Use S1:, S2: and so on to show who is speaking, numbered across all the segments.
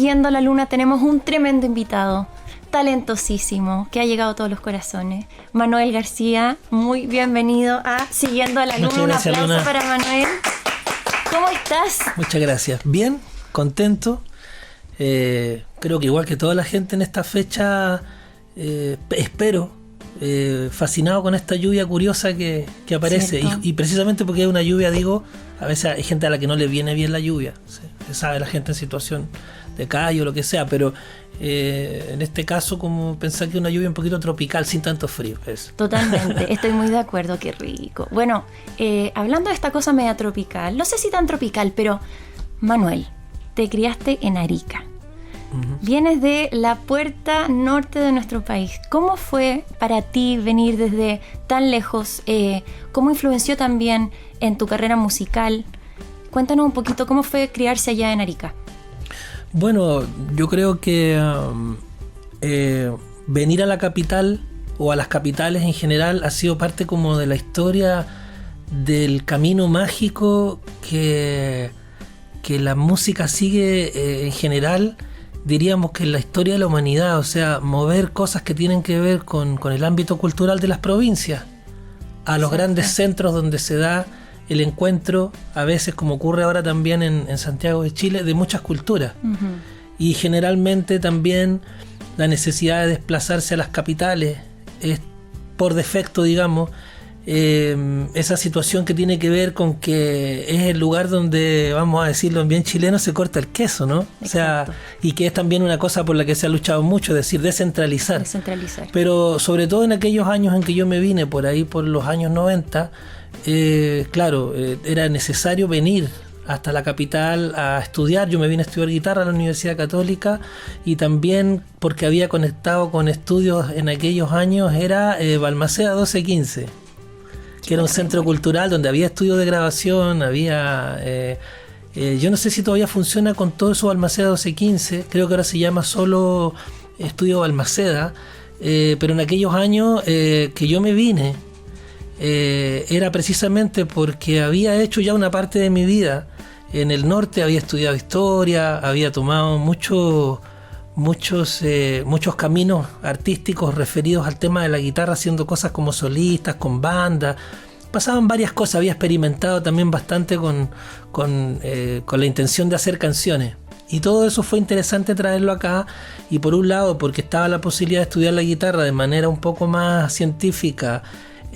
S1: Siguiendo la Luna tenemos un tremendo invitado, talentosísimo, que ha llegado a todos los corazones. Manuel García, muy bienvenido a Siguiendo la Luna. Un aplauso, Luna, para Manuel. ¿Cómo estás?
S2: Muchas gracias. Bien, contento. Creo que igual que toda la gente en esta fecha, espero, fascinado con esta lluvia curiosa que aparece. Y precisamente porque hay una lluvia, digo, a veces hay gente a la que no le viene bien la lluvia. Se sabe, la gente en situación de calle o lo que sea, pero en este caso, como pensar que una lluvia un poquito tropical, sin tanto frío. Eso.
S1: Totalmente, estoy muy de acuerdo, qué rico. Bueno, hablando de esta cosa media tropical, no sé si tan tropical, pero Manuel, te criaste en Arica. Uh-huh. Vienes de la puerta norte de nuestro país. ¿Cómo fue para ti venir desde tan lejos? ¿Cómo influenció también en tu carrera musical? Cuéntanos un poquito cómo fue criarse allá en Arica.
S2: Bueno, yo creo que venir a la capital o a las capitales en general ha sido parte como de la historia del camino mágico que la música sigue en general. Diríamos que en la historia de la humanidad, o sea, mover cosas que tienen que ver con el ámbito cultural de las provincias a los grandes centros donde se da el encuentro, a veces como ocurre ahora también en Santiago de Chile, de muchas culturas. Uh-huh. Y generalmente también la necesidad de desplazarse a las capitales es por defecto, digamos, esa situación que tiene que ver con que es el lugar donde, vamos a decirlo en bien chileno, se corta el queso, ¿no? Exacto. O sea, y que es también una cosa por la que se ha luchado mucho, es decir, descentralizar. Pero sobre todo en aquellos años en que yo me vine, por ahí por los años 90, claro, era necesario venir hasta la capital a estudiar. Yo me vine a estudiar guitarra a la Universidad Católica y también porque había conectado con estudios en aquellos años, era Balmaceda 1215. Que era un centro cultural donde había estudios de grabación, había... yo no sé si todavía funciona con todo eso Balmaceda 1215, creo que ahora se llama solo Estudio Balmaceda, pero en aquellos años que yo me vine, era precisamente porque había hecho ya una parte de mi vida en el norte, había estudiado historia, había tomado muchos caminos artísticos referidos al tema de la guitarra, haciendo cosas como solistas, con bandas. Pasaban varias cosas, había experimentado también bastante con la intención de hacer canciones. Y todo eso fue interesante traerlo acá, y por un lado porque estaba la posibilidad de estudiar la guitarra de manera un poco más científica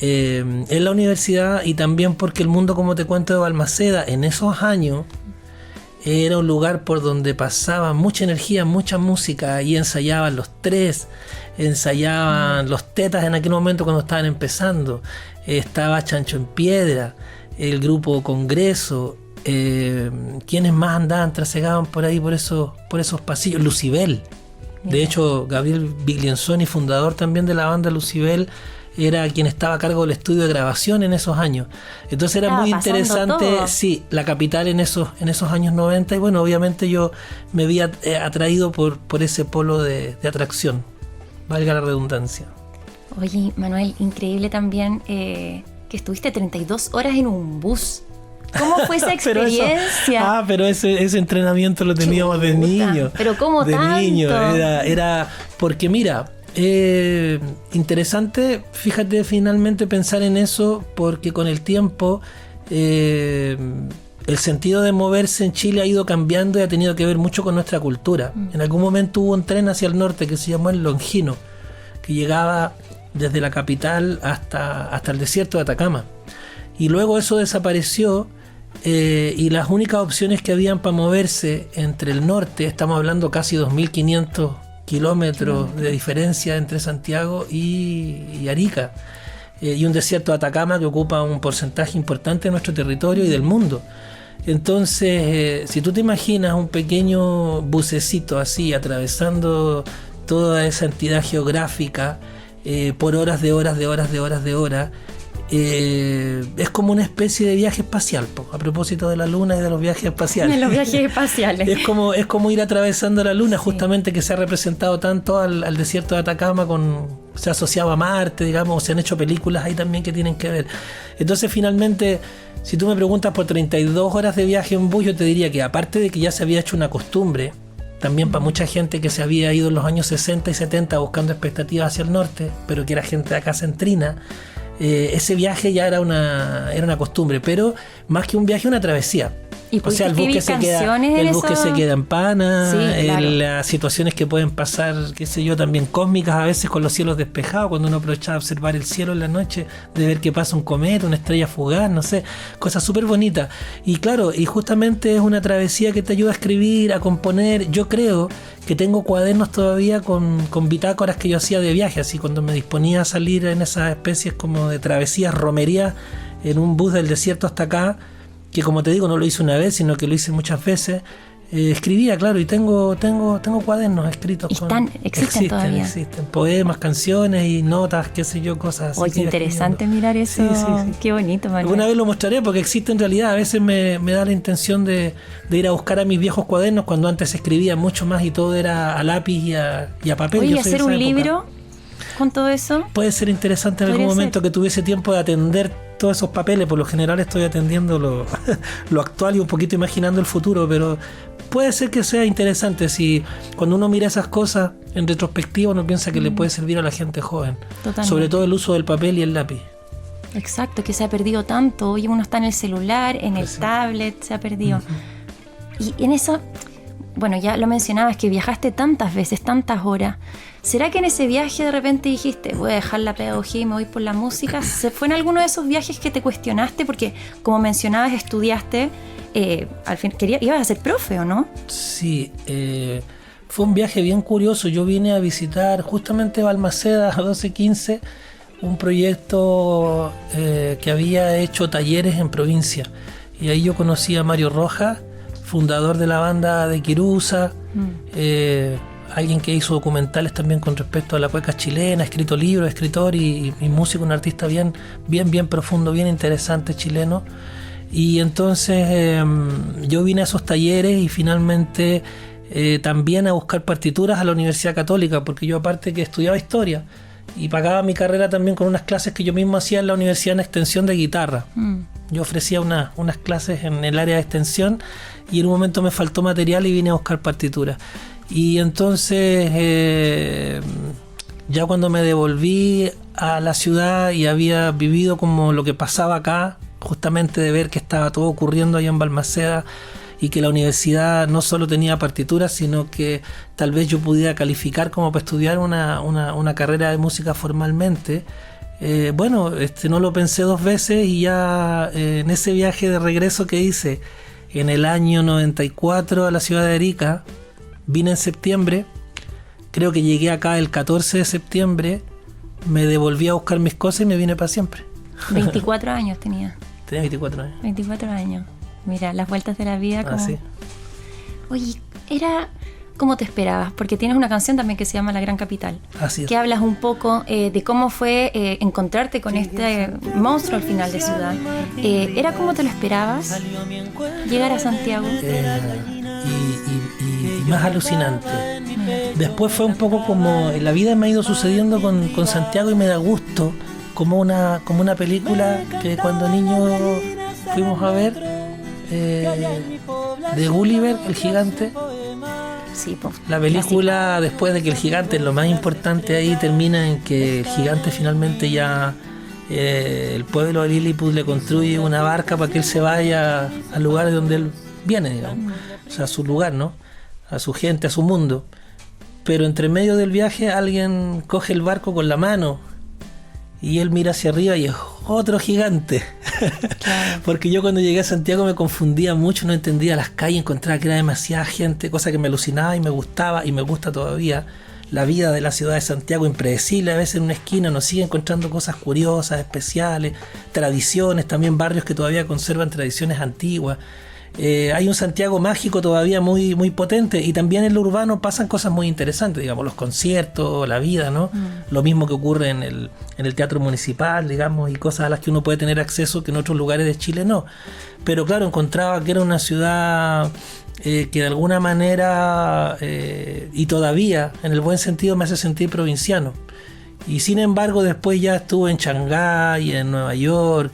S2: en la universidad, y también porque el mundo, como te cuento, de Balmaceda en esos años era un lugar por donde pasaba mucha energía, mucha música. Ahí ensayaban los Tres, ensayaban los Tetas en aquel momento cuando estaban empezando. Estaba Chancho en Piedra, el grupo Congreso. ¿Quiénes más andaban, trasegaban por ahí, por esos pasillos? Lucibel. De hecho, Gabriel Biglienzoni, fundador también de la banda Lucibel, era quien estaba a cargo del estudio de grabación en esos años. Entonces era muy interesante, sí, la capital en esos años 90, y bueno, obviamente yo me había atraído por ese polo de atracción, valga la redundancia.
S1: Oye, Manuel, increíble también que estuviste 32 horas en un bus. ¿Cómo fue esa experiencia?
S2: pero ese entrenamiento lo teníamos de niño.
S1: ¿Pero cómo
S2: de
S1: tanto?
S2: Niño, era porque mira, interesante, fíjate, finalmente pensar en eso, porque con el tiempo el sentido de moverse en Chile ha ido cambiando y ha tenido que ver mucho con nuestra cultura. En algún momento hubo un tren hacia el norte que se llamó el Longino, que llegaba desde la capital hasta el desierto de Atacama, y luego eso desapareció. Y las únicas opciones que habían para moverse entre el norte, estamos hablando casi 2.500 kilómetros de diferencia entre Santiago y Arica, y un desierto de Atacama que ocupa un porcentaje importante de nuestro territorio y del mundo. Entonces, si tú te imaginas un pequeño bucecito así atravesando toda esa entidad geográfica por horas de horas, es como una especie de viaje espacial, a propósito de la Luna y de los viajes espaciales.
S1: De los viajes espaciales.
S2: Es como ir atravesando la Luna, sí. Justamente que se ha representado tanto al desierto de Atacama, se ha asociado a Marte, digamos, se han hecho películas ahí también que tienen que ver. Entonces, finalmente, si tú me preguntas por 32 horas de viaje en bus, yo te diría que aparte de que ya se había hecho una costumbre, también para mucha gente que se había ido en los años 60 y 70 buscando expectativas hacia el norte, pero que era gente de acá centrina. Ese viaje ya era una costumbre, pero más que un viaje, una travesía.
S1: ¿Y
S2: o sea, el bus que se queda en Pana, sí, claro. Las situaciones que pueden pasar, qué sé yo, también cósmicas a veces con los cielos despejados, cuando uno aprovecha de observar el cielo en la noche, de ver que pasa un cometa, una estrella fugaz, no sé, cosas súper bonitas. Y claro, y justamente es una travesía que te ayuda a escribir, a componer. Yo creo que tengo cuadernos todavía con bitácoras que yo hacía de viaje, así cuando me disponía a salir en esas especies como de travesías, romerías, en un bus del desierto hasta acá, que como te digo no lo hice una vez, sino que lo hice muchas veces. Escribía, claro, y tengo cuadernos escritos.
S1: Existen todavía.
S2: Existen poemas, canciones y notas, qué sé yo, cosas así.
S1: Oye, qué interesante mirar eso. Sí. Qué bonito, Manuel.
S2: Una vez lo mostraré porque existe en realidad. A veces me da la intención de ir a buscar a mis viejos cuadernos cuando antes escribía mucho más y todo era a lápiz y a papel.
S1: Oye, hacer un libro con todo eso.
S2: Puede ser interesante en algún momento que tuviese tiempo de atender todos esos papeles. Por lo general estoy atendiendo lo actual y un poquito imaginando el futuro, pero puede ser que sea interesante si cuando uno mira esas cosas en retrospectiva uno piensa que le puede servir a la gente joven.
S1: Totalmente.
S2: Sobre todo el uso del papel y el lápiz.
S1: Exacto, que se ha perdido tanto. Hoy uno está en el celular, en el tablet, se ha perdido. Uh-huh. Y en eso, bueno, ya lo mencionabas, que viajaste tantas veces, tantas horas. ¿Será que en ese viaje de repente dijiste, voy a dejar la pedagogía y me voy por la música? ¿Fue en alguno de esos viajes que te cuestionaste? Porque, como mencionabas, estudiaste, al fin, ibas a ser profe, ¿o no?
S2: Sí, fue un viaje bien curioso. Yo vine a visitar justamente Balmaceda 1215, un proyecto que había hecho talleres en provincia. Y ahí yo conocí a Mario Rojas, fundador de la banda de Quirusa, alguien que hizo documentales también con respecto a la cueca chilena, ha escrito libros, escritor y músico, un artista bien profundo, bien interesante, chileno. Y entonces yo vine a esos talleres y finalmente también a buscar partituras a la Universidad Católica, porque yo aparte que estudiaba historia y pagaba mi carrera también con unas clases que yo mismo hacía en la universidad en extensión de guitarra. Yo ofrecía unas clases en el área de extensión y en un momento me faltó material y vine a buscar partituras. Y entonces ya cuando me devolví a la ciudad y había vivido como lo que pasaba acá, justamente de ver que estaba todo ocurriendo allá en Balmaceda y que la universidad no solo tenía partituras, sino que tal vez yo pudiera calificar como para estudiar una carrera de música formalmente. No lo pensé dos veces y ya en ese viaje de regreso que hice en el año 94 a la ciudad de Arica, vine en septiembre, creo que llegué acá el 14 de septiembre, me devolví a buscar mis cosas y me vine para siempre.
S1: 24 años tenía.
S2: Tenía 24 años.
S1: 24 años. Mira, las vueltas de la vida como...
S2: sí.
S1: Oye, era como te esperabas, porque tienes una canción también que se llama La Gran Capital.
S2: Así es.
S1: Que hablas un poco de cómo fue encontrarte con este monstruo al final de ciudad. ¿Era como te lo esperabas llegar a Santiago?
S2: Y más alucinante. Después fue un poco como la vida me ha ido sucediendo con Santiago y me da gusto, como una película que cuando niño fuimos a ver, de Gulliver, el gigante.
S1: Sí,
S2: la película, después de que el gigante, lo más importante ahí, termina en que el gigante finalmente ya el pueblo de Lilliput le construye una barca para que él se vaya al lugar de donde él viene, digamos, o sea, a su lugar, ¿no? A su gente, a su mundo. Pero entre medio del viaje alguien coge el barco con la mano y él mira hacia arriba y es otro gigante. Claro. Porque yo cuando llegué a Santiago me confundía mucho, no entendía las calles, encontraba que era demasiada gente, cosa que me alucinaba y me gustaba y me gusta todavía. La vida de la ciudad de Santiago, impredecible, a veces en una esquina uno sigue encontrando cosas curiosas, especiales, tradiciones, también barrios que todavía conservan tradiciones antiguas. Hay un Santiago mágico todavía muy, muy potente, y también en lo urbano pasan cosas muy interesantes, digamos, los conciertos, la vida, ¿no? Lo mismo que ocurre en el teatro municipal, digamos, y cosas a las que uno puede tener acceso que en otros lugares de Chile no. Pero claro, encontraba que era una ciudad que de alguna manera, y todavía en el buen sentido, me hace sentir provinciano. Y sin embargo después ya estuve en Shanghái, en Nueva York,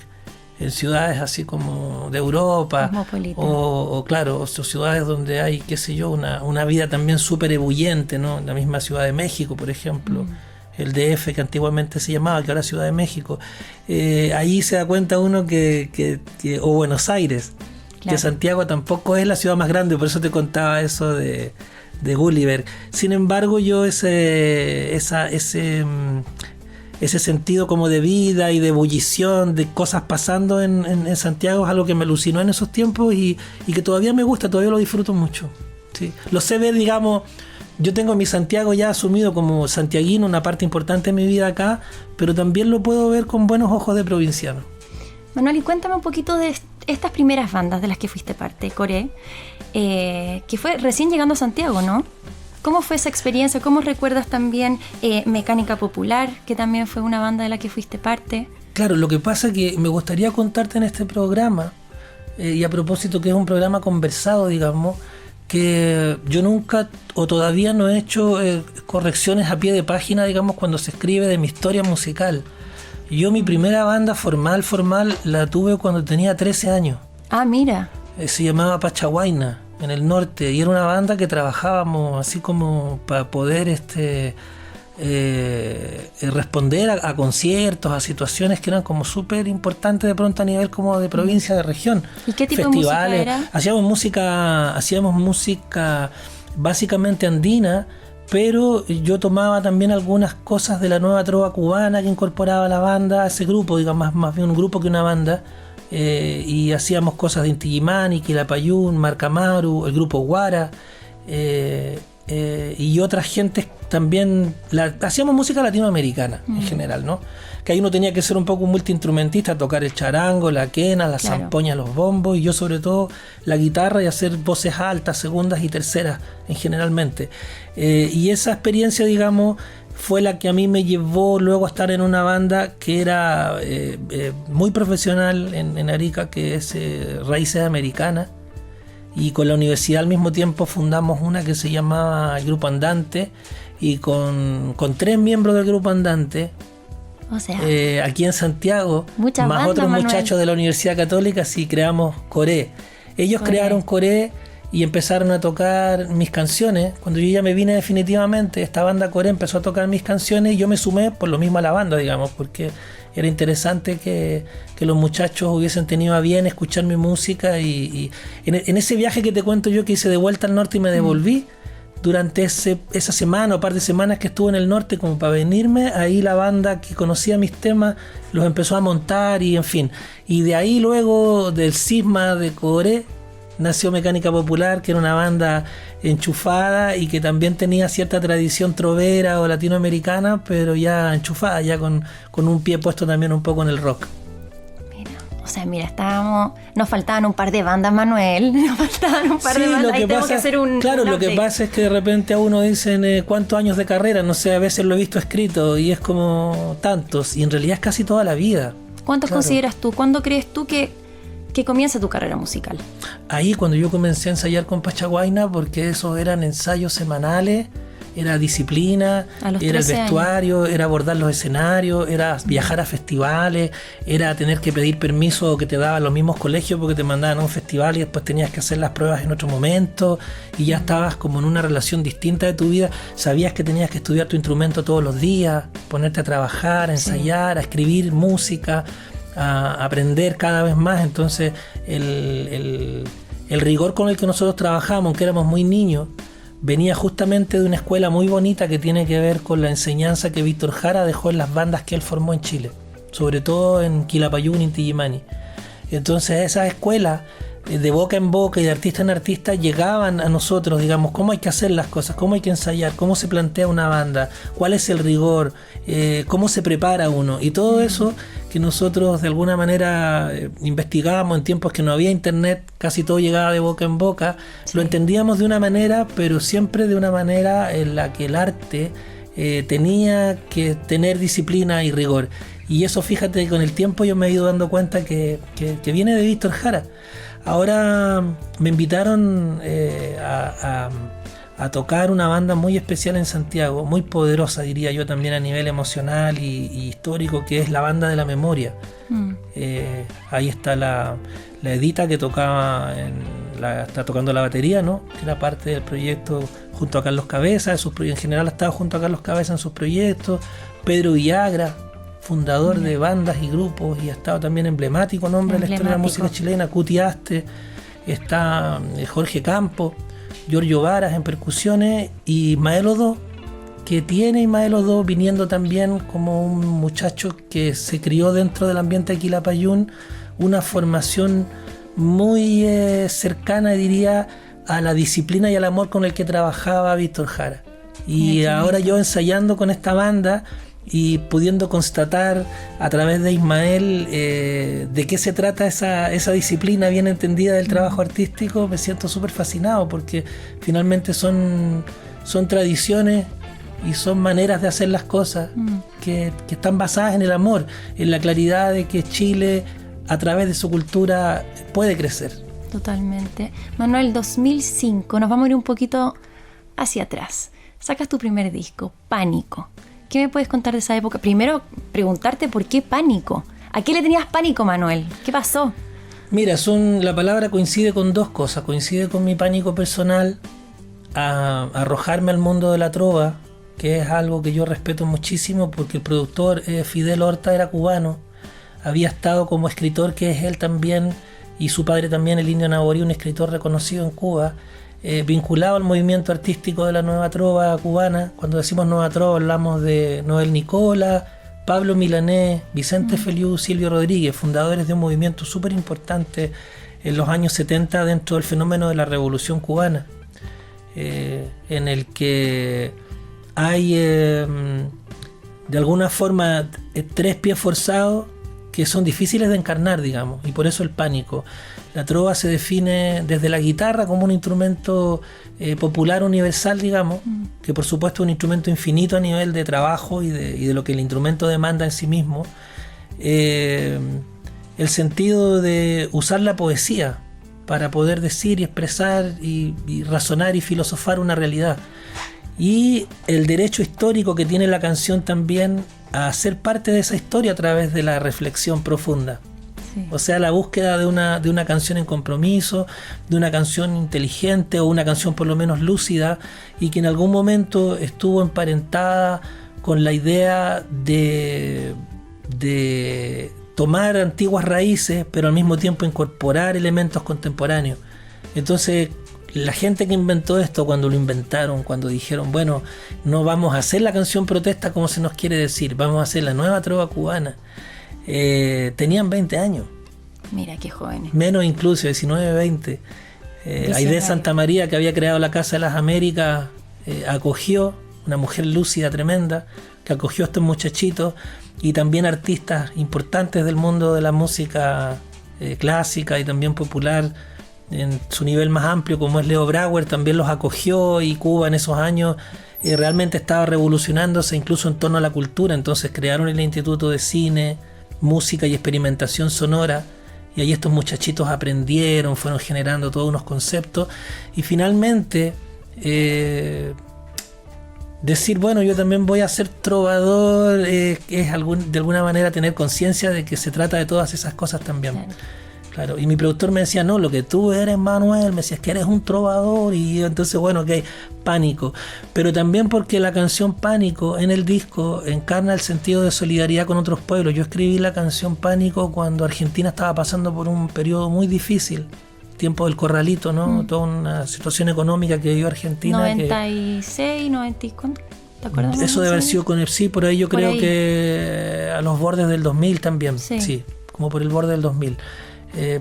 S2: en ciudades así como de Europa, o claro, o ciudades donde hay, qué sé yo, una vida también súper ebulliente, ¿no? La misma Ciudad de México, por ejemplo, el DF, que antiguamente se llamaba, que ahora es Ciudad de México. Ahí se da cuenta uno o Buenos Aires, claro, que Santiago tampoco es la ciudad más grande, por eso te contaba eso de Gulliver. Sin embargo, yo ese sentido como de vida y de ebullición, de cosas pasando en Santiago, es algo que me alucinó en esos tiempos y que todavía me gusta, todavía lo disfruto mucho. Sí. Lo sé ver, digamos, yo tengo mi Santiago ya asumido como santiaguino, una parte importante de mi vida acá, pero también lo puedo ver con buenos ojos de provinciano.
S1: Manuel, y cuéntame un poquito de estas primeras bandas de las que fuiste parte, Coré, que fue recién llegando a Santiago, ¿no? ¿Cómo fue esa experiencia? ¿Cómo recuerdas también Mecánica Popular, que también fue una banda de la que fuiste parte?
S2: Claro, lo que pasa es que me gustaría contarte en este programa, y a propósito que es un programa conversado, digamos, que yo nunca o todavía no he hecho correcciones a pie de página, digamos, cuando se escribe de mi historia musical. Yo mi primera banda formal la tuve cuando tenía 13 años.
S1: Ah, mira.
S2: Se llamaba Pachaguaina, en el norte, y era una banda que trabajábamos así como para poder responder a conciertos, a situaciones que eran como súper importantes de pronto a nivel como de provincia, de región.
S1: ¿Y qué tipo
S2: festivales,
S1: de música
S2: era? Hacíamos música básicamente andina, pero yo tomaba también algunas cosas de la nueva trova cubana que incorporaba la banda a ese grupo, digamos, más bien un grupo que una banda. Y hacíamos cosas de Inti Illimani, Quilapayún, Marcamaru, el grupo Guara, y otras gentes también. Hacíamos música latinoamericana en general, ¿no? Que ahí uno tenía que ser un poco multiinstrumentista, tocar el charango, la quena, la zampoña, los bombos, y yo sobre todo la guitarra, y hacer voces altas, segundas y terceras generalmente. Y esa experiencia, digamos, fue la que a mí me llevó luego a estar en una banda que era muy profesional en Arica, que es Raíces Americanas, y con la universidad al mismo tiempo fundamos una que se llamaba el Grupo Andante, y con 3 miembros del Grupo Andante,
S1: o sea,
S2: aquí en Santiago, más
S1: bandas,
S2: otros
S1: Manuel,
S2: muchachos de la Universidad Católica, sí creamos Coré. Ellos crearon Coré y empezaron a tocar mis canciones. Cuando yo ya me vine definitivamente, esta banda Coré empezó a tocar mis canciones y yo me sumé por lo mismo a la banda, digamos, porque era interesante que los muchachos hubiesen tenido a bien escuchar mi música, y en ese viaje que te cuento yo, que hice de vuelta al norte y me devolví, durante esa semana o par de semanas que estuve en el norte como para venirme, ahí la banda que conocía mis temas los empezó a montar, y en fin, y de ahí luego del cisma de Coré nació Mecánica Popular, que era una banda enchufada y que también tenía cierta tradición trovera o latinoamericana, pero ya enchufada, ya con un pie puesto también un poco en el rock.
S1: Mira, nos faltaban un par de bandas, Manuel. Nos faltaban un par de bandas. Ahí tenemos que hacer
S2: lo que pasa es que de repente a uno dicen cuántos años de carrera, no sé, a veces lo he visto escrito y es como tantos, y en realidad es casi toda la vida.
S1: ¿Cuántos consideras tú? ¿Cuándo crees tú que comienza tu carrera musical?
S2: Ahí, cuando yo comencé a ensayar con Pachaguaina, porque esos eran ensayos semanales, era disciplina, era el vestuario, era abordar los escenarios, era viajar a festivales, era tener que pedir permiso que te daban los mismos colegios porque te mandaban a un festival y después tenías que hacer las pruebas en otro momento, y ya estabas como en una relación distinta de tu vida. Sabías que tenías que estudiar tu instrumento todos los días, ponerte a trabajar, a ensayar, a escribir música, a aprender cada vez más. Entonces el rigor con el que nosotros trabajábamos, aunque éramos muy niños, venía justamente de una escuela muy bonita que tiene que ver con la enseñanza que Víctor Jara dejó en las bandas que él formó en Chile, sobre todo en Quilapayún y Inti Illimani. Entonces esas escuelas, de boca en boca y de artista en artista, llegaban a nosotros, digamos, cómo hay que hacer las cosas, cómo hay que ensayar, cómo se plantea una banda, cuál es el rigor, cómo se prepara uno, y todo eso que nosotros de alguna manera investigábamos en tiempos que no había internet, casi todo llegaba de boca en boca, lo entendíamos de una manera, pero siempre de una manera en la que el arte tenía que tener disciplina y rigor. Y eso, fíjate, con el tiempo yo me he ido dando cuenta que viene de Víctor Jara. Ahora me invitaron a a tocar una banda muy especial en Santiago, muy poderosa diría yo también a nivel emocional y histórico, que es la Banda de la Memoria. Ahí está la Edita, que tocaba está tocando la batería, ¿no? Que era parte del proyecto junto a Carlos Cabeza, en general ha estado junto a Carlos Cabeza en sus proyectos. Pedro Villagra, fundador de bandas y grupos, y ha estado también emblemático nombre en la historia de la música chilena. Cuti Aste, está Jorge Campos, Giorgio Varas en percusiones, y Ismael Odó, que tiene Ismael Odó viniendo también como un muchacho que se crió dentro del ambiente de Quilapayún, una formación muy cercana, diría, a la disciplina y al amor con el que trabajaba Víctor Jara. Y ahora yo ensayando con esta banda y pudiendo constatar a través de Ismael de qué se trata esa disciplina bien entendida del trabajo artístico, me siento súper fascinado, porque finalmente son tradiciones y son maneras de hacer las cosas que están basadas en el amor, en la claridad de que Chile a través de su cultura puede crecer.
S1: Totalmente. Manuel, 2005, nos vamos a ir un poquito hacia atrás. Sacas tu primer disco, Pánico. ¿Qué me puedes contar de esa época? Primero, preguntarte por qué Pánico. ¿A qué le tenías pánico, Manuel? ¿Qué pasó?
S2: Mira, la palabra coincide con dos cosas. Coincide con mi pánico personal a arrojarme al mundo de la trova, que es algo que yo respeto muchísimo, porque el productor Fidel Horta era cubano. Había estado como escritor, que es él también, y su padre también, el Indio Naborí, un escritor reconocido en Cuba, vinculado al movimiento artístico de la nueva trova cubana. Cuando decimos nueva trova hablamos de Noel Nicola, Pablo Milanés, Vicente Feliú, Silvio Rodríguez, fundadores de un movimiento súper importante en los años 70 dentro del fenómeno de la Revolución Cubana, en el que hay de alguna forma tres pies forzados que son difíciles de encarnar, digamos, y por eso el pánico. La trova se define desde la guitarra como un instrumento popular universal, digamos, que por supuesto es un instrumento infinito a nivel de trabajo y de lo que el instrumento demanda en sí mismo. El sentido de usar la poesía para poder decir y expresar y razonar y filosofar una realidad. Y el derecho histórico que tiene la canción también a ser parte de esa historia a través de la reflexión profunda. Sí. O sea, la búsqueda de una canción en compromiso, de una canción inteligente o una canción por lo menos lúcida, y que en algún momento estuvo emparentada con la idea de tomar antiguas raíces, pero al mismo tiempo incorporar elementos contemporáneos. Entonces, la gente que inventó esto, cuando lo inventaron, cuando dijeron, bueno, no vamos a hacer la canción protesta como se nos quiere decir, vamos a hacer la nueva trova cubana, tenían 20 años.
S1: Mira qué jóvenes.
S2: Menos incluso, 19, 20. Aide Santa María, que había creado la Casa de las Américas, acogió, una mujer lúcida, tremenda, que acogió a estos muchachitos, y también artistas importantes del mundo de la música clásica y también popular, en su nivel más amplio, como es Leo Brauer, también los acogió, y Cuba en esos años realmente estaba revolucionándose incluso en torno a la cultura. Entonces crearon el Instituto de Cine, Música y Experimentación Sonora, y ahí estos muchachitos aprendieron, fueron generando todos unos conceptos, y finalmente decir, bueno, yo también voy a ser trovador, es de alguna manera tener conciencia de que se trata de todas esas cosas también. Claro, y mi productor me decía, no, lo que tú eres, Manuel, me decías que eres un trovador, y entonces, bueno, ok, Pánico. Pero también porque la canción Pánico en el disco encarna el sentido de solidaridad con otros pueblos. Yo escribí la canción Pánico cuando Argentina estaba pasando por un periodo muy difícil, tiempo del corralito, ¿no? Toda una situación económica que vivió Argentina.
S1: 96, 90, ¿cuánto? ¿Te acuerdas?
S2: Eso debe haber sido con el sí, por ahí yo creo que a los bordes del 2000 también, sí, como por el borde del 2000.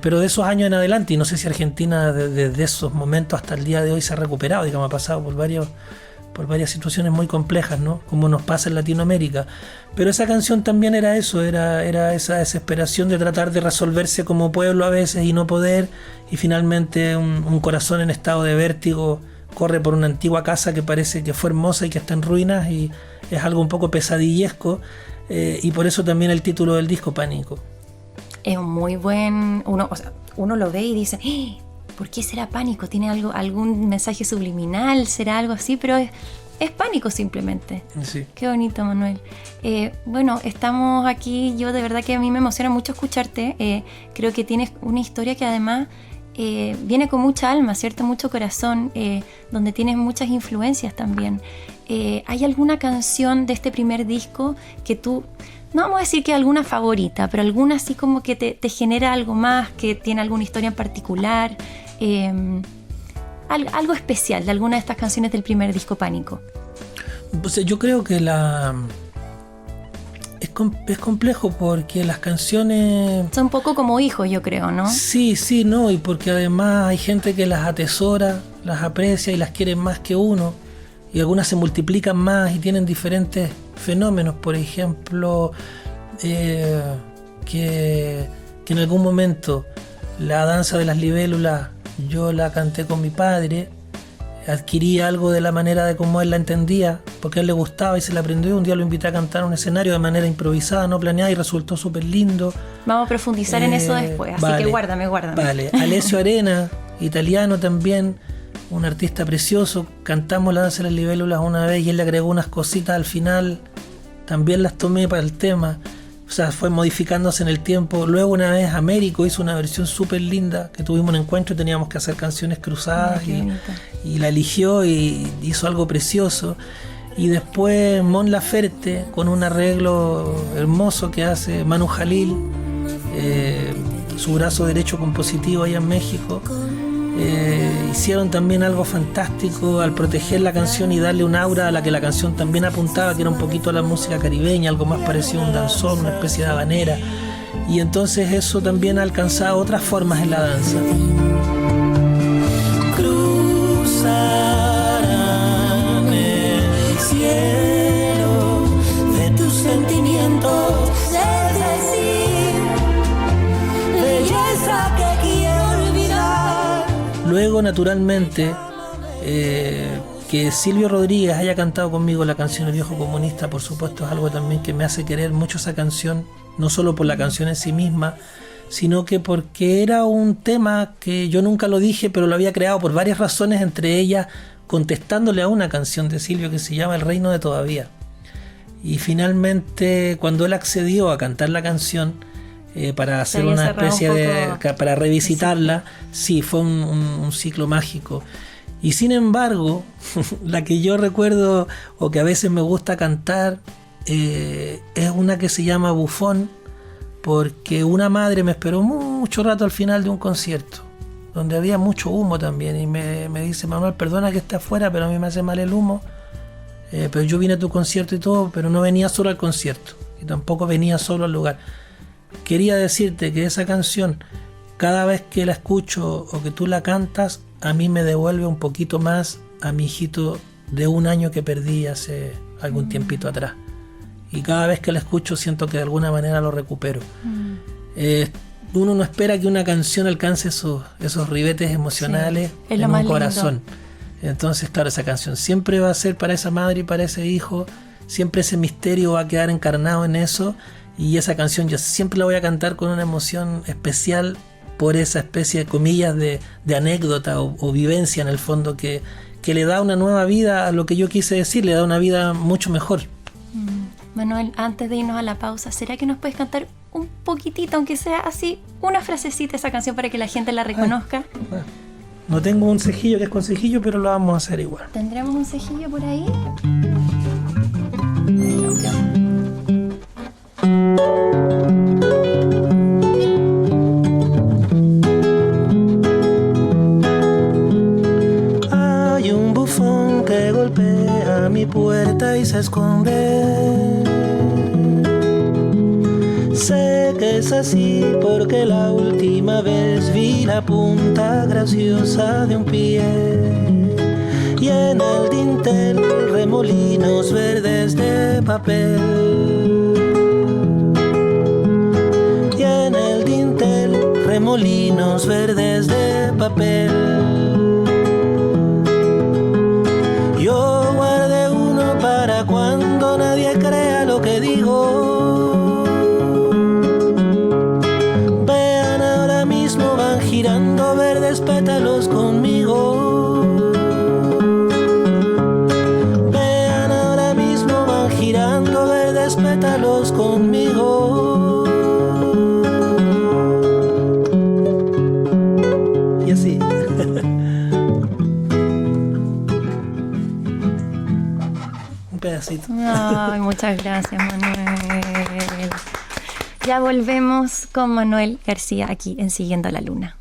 S2: Pero de esos años en adelante, y no sé si Argentina desde esos momentos hasta el día de hoy se ha recuperado, digamos, ha pasado por varias situaciones muy complejas, ¿no? Como nos pasa en Latinoamérica. Pero esa canción también era eso, era esa desesperación de tratar de resolverse como pueblo a veces y no poder, y finalmente un corazón en estado de vértigo corre por una antigua casa que parece que fue hermosa y que está en ruinas, y es algo un poco pesadillesco, y por eso también el título del disco, Pánico.
S1: Es un muy buen... Uno lo ve y dice, ¿por qué será pánico? ¿Tiene algún mensaje subliminal? ¿Será algo así? Pero es pánico simplemente.
S2: Sí.
S1: Qué bonito, Manuel. Bueno, estamos aquí. Yo de verdad que a mí me emociona mucho escucharte. Creo que tienes una historia que además viene con mucha alma, ¿cierto? Mucho corazón, donde tienes muchas influencias también. ¿Hay alguna canción de este primer disco que tú, no vamos a decir que alguna favorita, pero alguna así como que te genera algo más, que tiene alguna historia en particular? Algo especial de alguna de estas canciones del primer disco Pánico.
S2: Pues yo creo que es complejo porque las canciones
S1: son un poco como hijos, yo creo, ¿no?
S2: Sí, no, y porque además hay gente que las atesora, las aprecia y las quiere más que uno, y algunas se multiplican más y tienen diferentes fenómenos. Por ejemplo, que en algún momento la danza de las libélulas yo la canté con mi padre, adquirí algo de la manera de cómo él la entendía, porque a él le gustaba y se la aprendió. Un día lo invité a cantar a un escenario de manera improvisada, no planeada, y resultó súper lindo.
S1: Vamos a profundizar en eso después, así que guárdame.
S2: Vale, Alessio Arena, italiano también, un artista precioso. Cantamos la danza de las libélulas una vez y él le agregó unas cositas al final, también las tomé para el tema. O sea, fue modificándose en el tiempo. Luego una vez Américo hizo una versión súper linda, que tuvimos un encuentro y teníamos que hacer canciones cruzadas, y la eligió y hizo algo precioso. Y después Mon Laferte, con un arreglo hermoso que hace Manu Jalil, su brazo derecho compositivo allá en México. Hicieron también algo fantástico al proteger la canción y darle un aura a la que la canción también apuntaba, que era un poquito a la música caribeña, algo más parecido a un danzón, una especie de habanera, y entonces eso también ha alcanzado otras formas en la danza. Cruzarán el cielo de tus sentimientos, es decir, belleza que quiero olvidar. Luego, naturalmente, que Silvio Rodríguez haya cantado conmigo la canción El Viejo Comunista, por supuesto, es algo también que me hace querer mucho esa canción, no solo por la canción en sí misma, sino que porque era un tema que yo nunca lo dije, pero lo había creado por varias razones, entre ellas contestándole a una canción de Silvio que se llama El Reino de Todavía. Y finalmente, cuando él accedió a cantar la canción, para hacer una especie para revisitarla, sí, fue un ciclo mágico. Y sin embargo, la que yo recuerdo o que a veces me gusta cantar es una que se llama Bufón, porque una madre me esperó mucho rato al final de un concierto, donde había mucho humo también, y me dice: Manuel, perdona que esté afuera, pero a mí me hace mal el humo, pero yo vine a tu concierto y todo, pero no venía solo al concierto, y tampoco venía solo al lugar. Quería decirte que esa canción, cada vez que la escucho o que tú la cantas, a mí me devuelve un poquito más a mi hijito de 1 año que perdí hace algún tiempito atrás. Y cada vez que la escucho siento que de alguna manera lo recupero. Uno no espera que una canción alcance esos ribetes emocionales en un corazón. Entonces, claro, esa canción siempre va a ser para esa madre y para ese hijo. Siempre ese misterio va a quedar encarnado en eso. Y esa canción yo siempre la voy a cantar con una emoción especial por esa especie de comillas de anécdota o vivencia en el fondo que le da una nueva vida a lo que yo quise decir, le da una vida mucho mejor.
S1: Manuel, antes de irnos a la pausa, ¿será que nos puedes cantar un poquitito, aunque sea así, una frasecita de esa canción para que la gente la reconozca?
S2: No tengo un cejillo que es con cejillo, pero lo vamos a hacer igual.
S1: ¿Tendremos un cejillo por ahí?
S2: Hay un bufón que golpea mi puerta y se esconde. Sé que es así porque la última vez vi la punta graciosa de un pie y en el dintel remolinos verdes de papel. Y en el dintel remolinos verdes de papel. Yo guardé uno para cuando nadie crea lo que digo. Vean ahora mismo, van girando verdes pétalos conmigo. Vean, ahora mismo van girando verdes pétalos conmigo. Y así. Un pedacito.
S1: Ay, muchas gracias, Manuel. Ya volvemos con Manuel García aquí en Siguiendo a la Luna.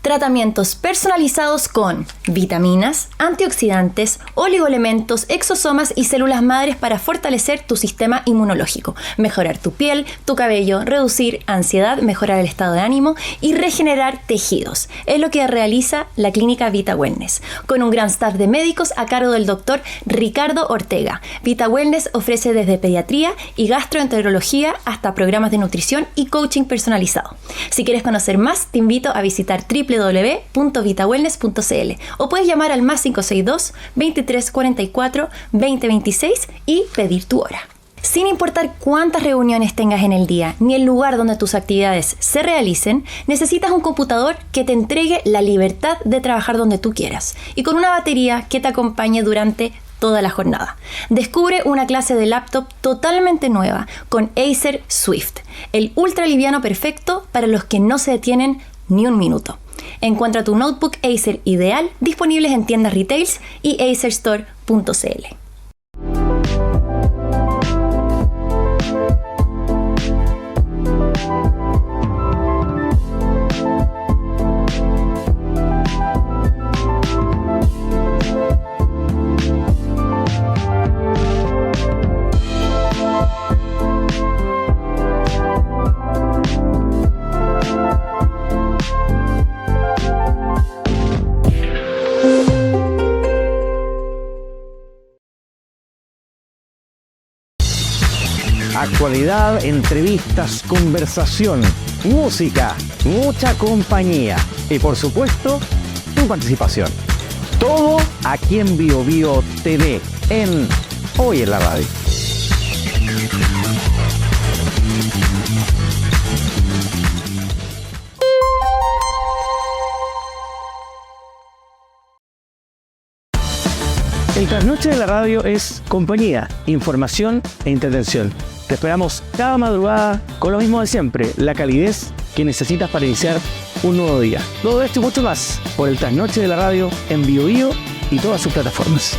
S1: Tratamientos personalizados con vitaminas, antioxidantes, oligoelementos, exosomas y células madres para fortalecer tu sistema inmunológico, mejorar tu piel, tu cabello, reducir ansiedad, mejorar el estado de ánimo y regenerar tejidos. Es lo que realiza la clínica Vita Wellness, con un gran staff de médicos a cargo del doctor Ricardo Ortega. Vita Wellness ofrece desde pediatría y gastroenterología hasta programas de nutrición y coaching personalizado. Si quieres conocer más, te invito a visitar www.vitawellness.cl o puedes llamar al más 562 2344 2026 y pedir tu hora. Sin importar cuántas reuniones tengas en el día ni el lugar donde tus actividades se realicen, necesitas un computador que te entregue la libertad de trabajar donde tú quieras y con una batería que te acompañe durante toda la jornada. Descubre una clase de laptop totalmente nueva con Acer Swift, el ultra liviano perfecto para los que no se detienen ni un minuto. Encuentra tu notebook Acer ideal disponibles en tiendas retails y acerstore.cl.
S3: Actualidad, entrevistas, conversación, música, mucha compañía y por supuesto, tu participación. Todo aquí en Bio Bio TV, en Hoy en la Radio. El trasnoche de la radio es compañía, información e entretención. Te esperamos cada madrugada con lo mismo de siempre, la calidez que necesitas para iniciar un nuevo día. Todo esto y mucho más por el trasnoche de la radio en Bio Bio y todas sus plataformas.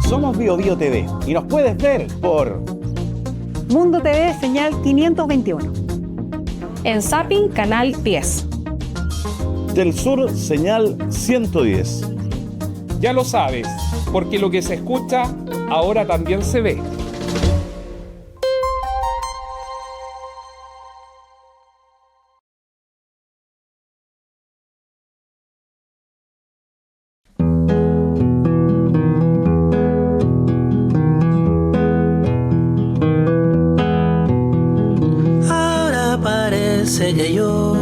S3: Somos Bio Bio TV y nos puedes ver por
S4: Mundo TV, señal 521.
S5: En Zapping, canal 10.
S6: Del Sur, señal 110.
S7: Ya lo sabes, porque lo que se escucha ahora también se ve.
S2: Que yo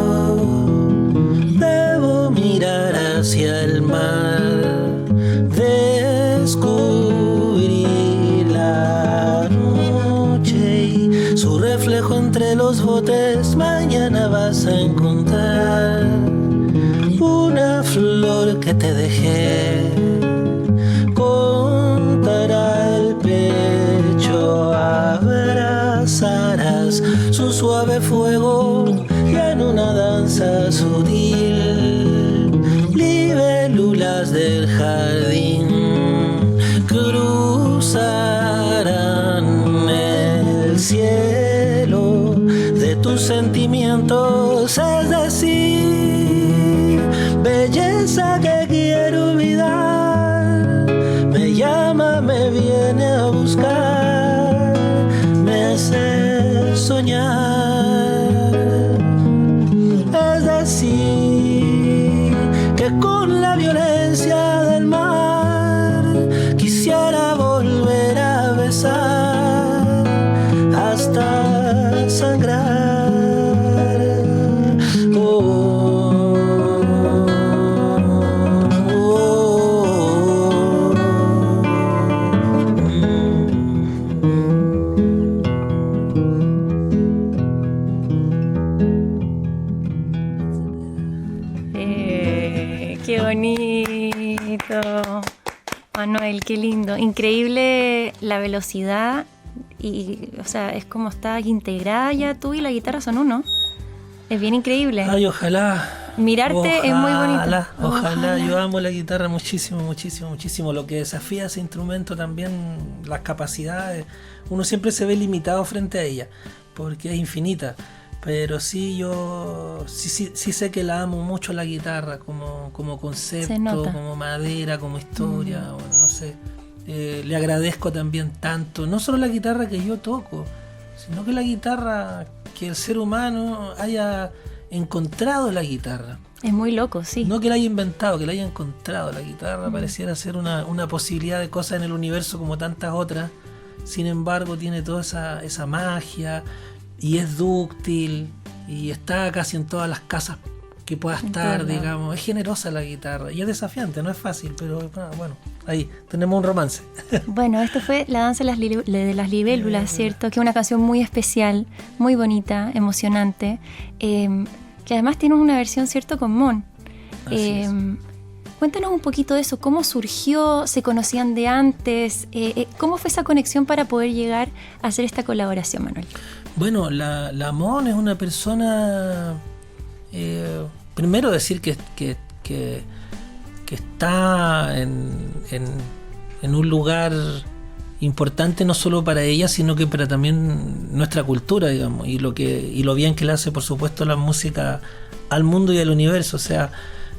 S2: debo mirar hacia el mar, descubrir la noche y su reflejo entre los botes. Mañana vas a encontrar una flor que te dejé, contará el pecho, abrazarás su suave fuego y en una danza sutil, libélulas del jardín cruzarán el cielo de tus sentimientos, es decir, belleza que quiero olvidar, me llama, me viene a buscar, me hace soñar. Es decir, que con la violencia del mar
S1: bonito. Manuel, qué lindo. Increíble la velocidad y, o sea, es como está integrada ya tú y la guitarra son uno. Es bien increíble.
S2: Ay, ojalá.
S1: Mirarte es muy bonito.
S2: Ojalá. Yo amo la guitarra muchísimo, muchísimo, muchísimo. Lo que desafía ese instrumento también, las capacidades. Uno siempre se ve limitado frente a ella, porque es infinita. Pero sí, yo sí sé que la amo mucho la guitarra, como concepto, como madera, como historia, bueno, no sé. Le agradezco también tanto, no solo la guitarra que yo toco, sino que la guitarra, que el ser humano haya encontrado la guitarra.
S1: Es muy loco, sí.
S2: No que la haya inventado, que la haya encontrado. La guitarra pareciera ser una posibilidad de cosas en el universo como tantas otras. Sin embargo, tiene toda esa magia y es dúctil y está casi en todas las casas que pueda estar, digamos. Es generosa la guitarra y es desafiante, no es fácil, pero bueno, ahí tenemos un romance.
S1: Bueno, esto fue La danza de las libélulas, ¿cierto? Que es una canción muy especial, muy bonita, emocionante, que además tiene una versión, ¿cierto?, con Mon. Cuéntanos un poquito de eso, ¿cómo surgió? ¿Se conocían de antes? ¿Cómo fue esa conexión para poder llegar a hacer esta colaboración, Manuel? Bueno, la Mon es una persona... primero decir que está en un lugar importante no solo para ella, sino que para también nuestra cultura, digamos, y lo bien que le hace, por supuesto, la música al mundo y al universo. O sea,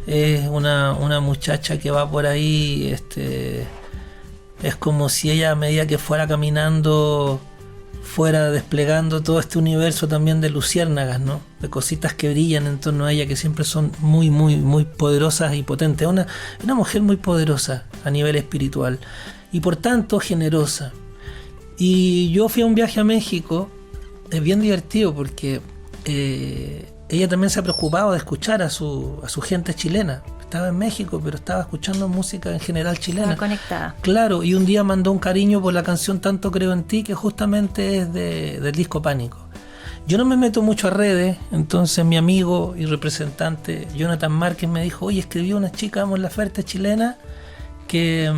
S1: es una muchacha que va por ahí, es como si ella, a medida que fuera caminando, fuera desplegando todo este universo también de luciérnagas, ¿no? De cositas que brillan en torno a ella, que siempre son muy, muy, muy poderosas y potentes. Una mujer muy poderosa a nivel espiritual y por tanto generosa. Y yo fui a un viaje a México, es bien divertido porque ella también se ha preocupado de escuchar a su gente chilena. Estaba en México, pero estaba escuchando música en general chilena. Estaba conectada.
S2: Claro, y un día mandó un cariño por la canción Tanto Creo en Ti, que justamente es del disco Pánico. Yo no me meto mucho a redes, entonces mi amigo y representante Jonathan Márquez me dijo: oye, escribió una chica Mon Laferte chilena que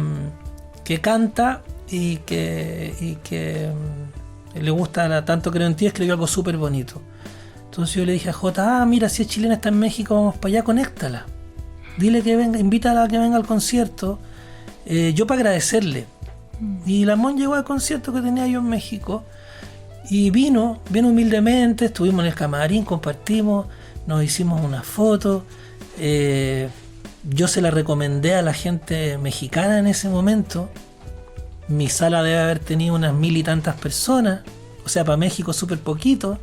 S2: canta y que le gusta Tanto Creo en Ti, escribió algo súper bonito. Entonces yo le dije a Jota: mira, si es chilena, está en México, vamos para allá, conéctala. Dile que venga, invítala a que venga al concierto, yo para agradecerle. Y la Mon llegó al concierto que tenía yo en México y vino bien humildemente, estuvimos en el camarín, compartimos, nos hicimos una foto. Yo se la recomendé a la gente mexicana en ese momento. Mi sala debe haber tenido unas 1000 y tantas personas, o sea, para México súper poquito.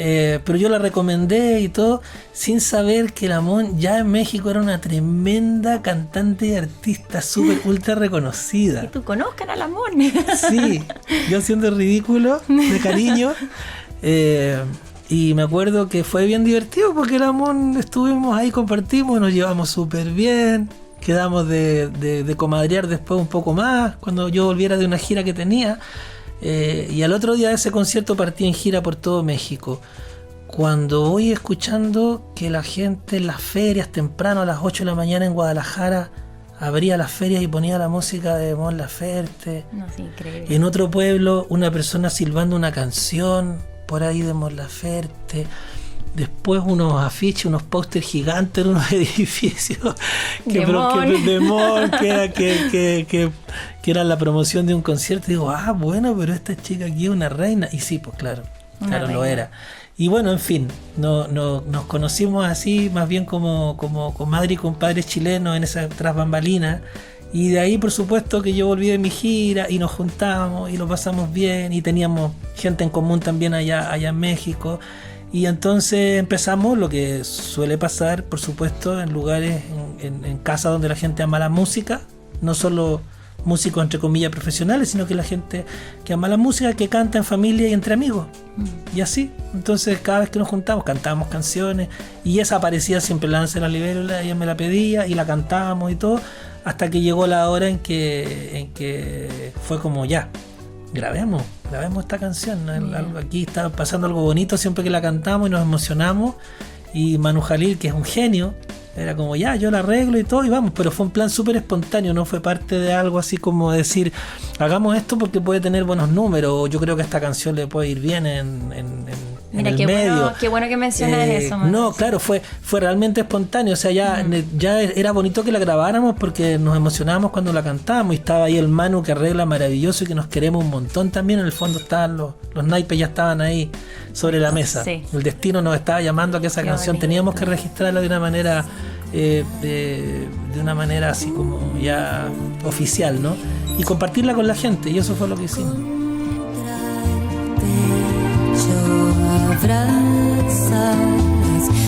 S2: Pero yo la recomendé y todo, sin saber que la Mon ya en México era una tremenda cantante y artista súper ultra reconocida.
S1: Que tú conozcan a la Mon.
S2: Sí, yo haciendo el ridículo de cariño. Y me acuerdo que fue bien divertido porque la Mon estuvimos ahí, compartimos, nos llevamos súper bien. Quedamos de comadrear después un poco más cuando yo volviera de una gira que tenía. Y al otro día de ese concierto partí en gira por todo México. Cuando voy escuchando que la gente en las ferias, temprano a las 8 de la mañana en Guadalajara, abría las ferias y ponía la música de Mon Laferte.
S1: No, sí, increíble.
S2: En otro pueblo, una persona silbando una canción por ahí de Mon Laferte. Después unos afiches, unos pósters gigantes en unos edificios que era la promoción de un concierto. Y digo, bueno, pero esta chica aquí es una reina. Y sí, pues claro lo era. Y bueno, en fin, nos conocimos así, más bien como comadre y compadres chilenos en esa tras bambalina. Y de ahí, por supuesto, que yo volví de mi gira y nos juntamos y lo pasamos bien. Y teníamos gente en común también allá en México. Y entonces empezamos lo que suele pasar, por supuesto, en lugares, en casas donde la gente ama la música, no solo músicos entre comillas profesionales, sino que la gente que ama la música, que canta en familia y entre amigos. Y así, entonces cada vez que nos juntamos cantábamos canciones y esa aparecía siempre la danza de la libélula, ella me la pedía y la cantábamos y todo, hasta que llegó la hora en que fue como ya. Grabemos esta canción. Aquí está pasando algo bonito siempre que la cantamos y nos emocionamos. Y Manu Jalil, que es un genio, Era como, ya, yo la arreglo y todo, y vamos, pero fue un plan súper espontáneo, no fue parte de algo así como decir, hagamos esto porque puede tener buenos números, o yo creo que a esta canción le puede ir bien en
S1: Mira,
S2: el
S1: qué
S2: medio.
S1: bueno, qué bueno que mencionas eso.
S2: No, claro, fue realmente espontáneo, o sea, ya era bonito que la grabáramos porque nos emocionábamos cuando la cantábamos, y estaba ahí el Manu que arregla maravilloso y que nos queremos un montón también. En el fondo estaban los naipes, ya estaban ahí sobre la mesa.
S1: Sí.
S2: El destino nos estaba llamando a que esa canción
S1: bonito.
S2: teníamos que registrarla de una manera de una manera así como ya oficial, ¿no? Y compartirla con la gente, y eso fue lo que hicimos.
S8: Abrazas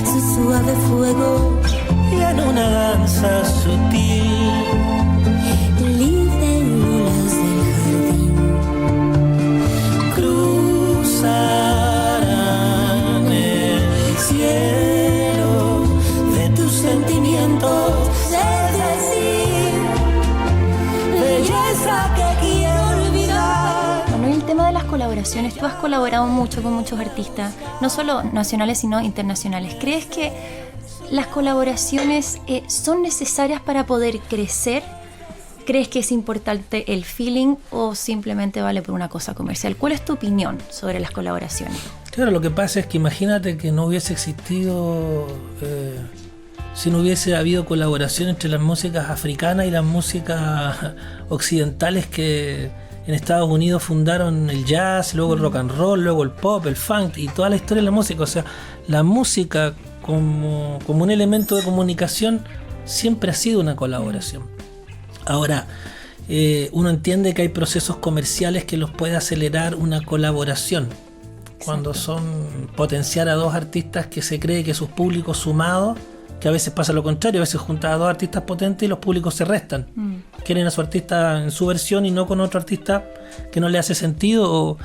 S8: su suave fuego
S2: Y en una danza sutil
S8: libélulas del jardín
S2: cruzarán el cielo de tus sentimientos,
S8: es decir, belleza que quiero olvidar.
S1: Bueno, y el tema de las colaboraciones, tú has colaborado mucho con muchos artistas, no solo nacionales sino internacionales. ¿Crees que las colaboraciones son necesarias para poder crecer? ¿Crees que es importante el feeling o simplemente vale por una cosa comercial? ¿Cuál es tu opinión sobre las colaboraciones?
S2: Claro, lo que pasa es que imagínate que no hubiese existido, si no hubiese habido colaboración entre las músicas africanas y las músicas occidentales que en Estados Unidos fundaron el jazz, luego el rock and roll, luego el pop, el funk y toda la historia de la música. O sea, la música como un elemento de comunicación siempre ha sido una colaboración. Ahora, uno entiende que hay procesos comerciales que los puede acelerar una colaboración. Cuando son potenciar a dos artistas que se cree que sus públicos sumados, que a veces pasa lo contrario, a veces juntan a dos artistas potentes y los públicos se restan. Quieren a su artista en su versión y no con otro artista que no le hace sentido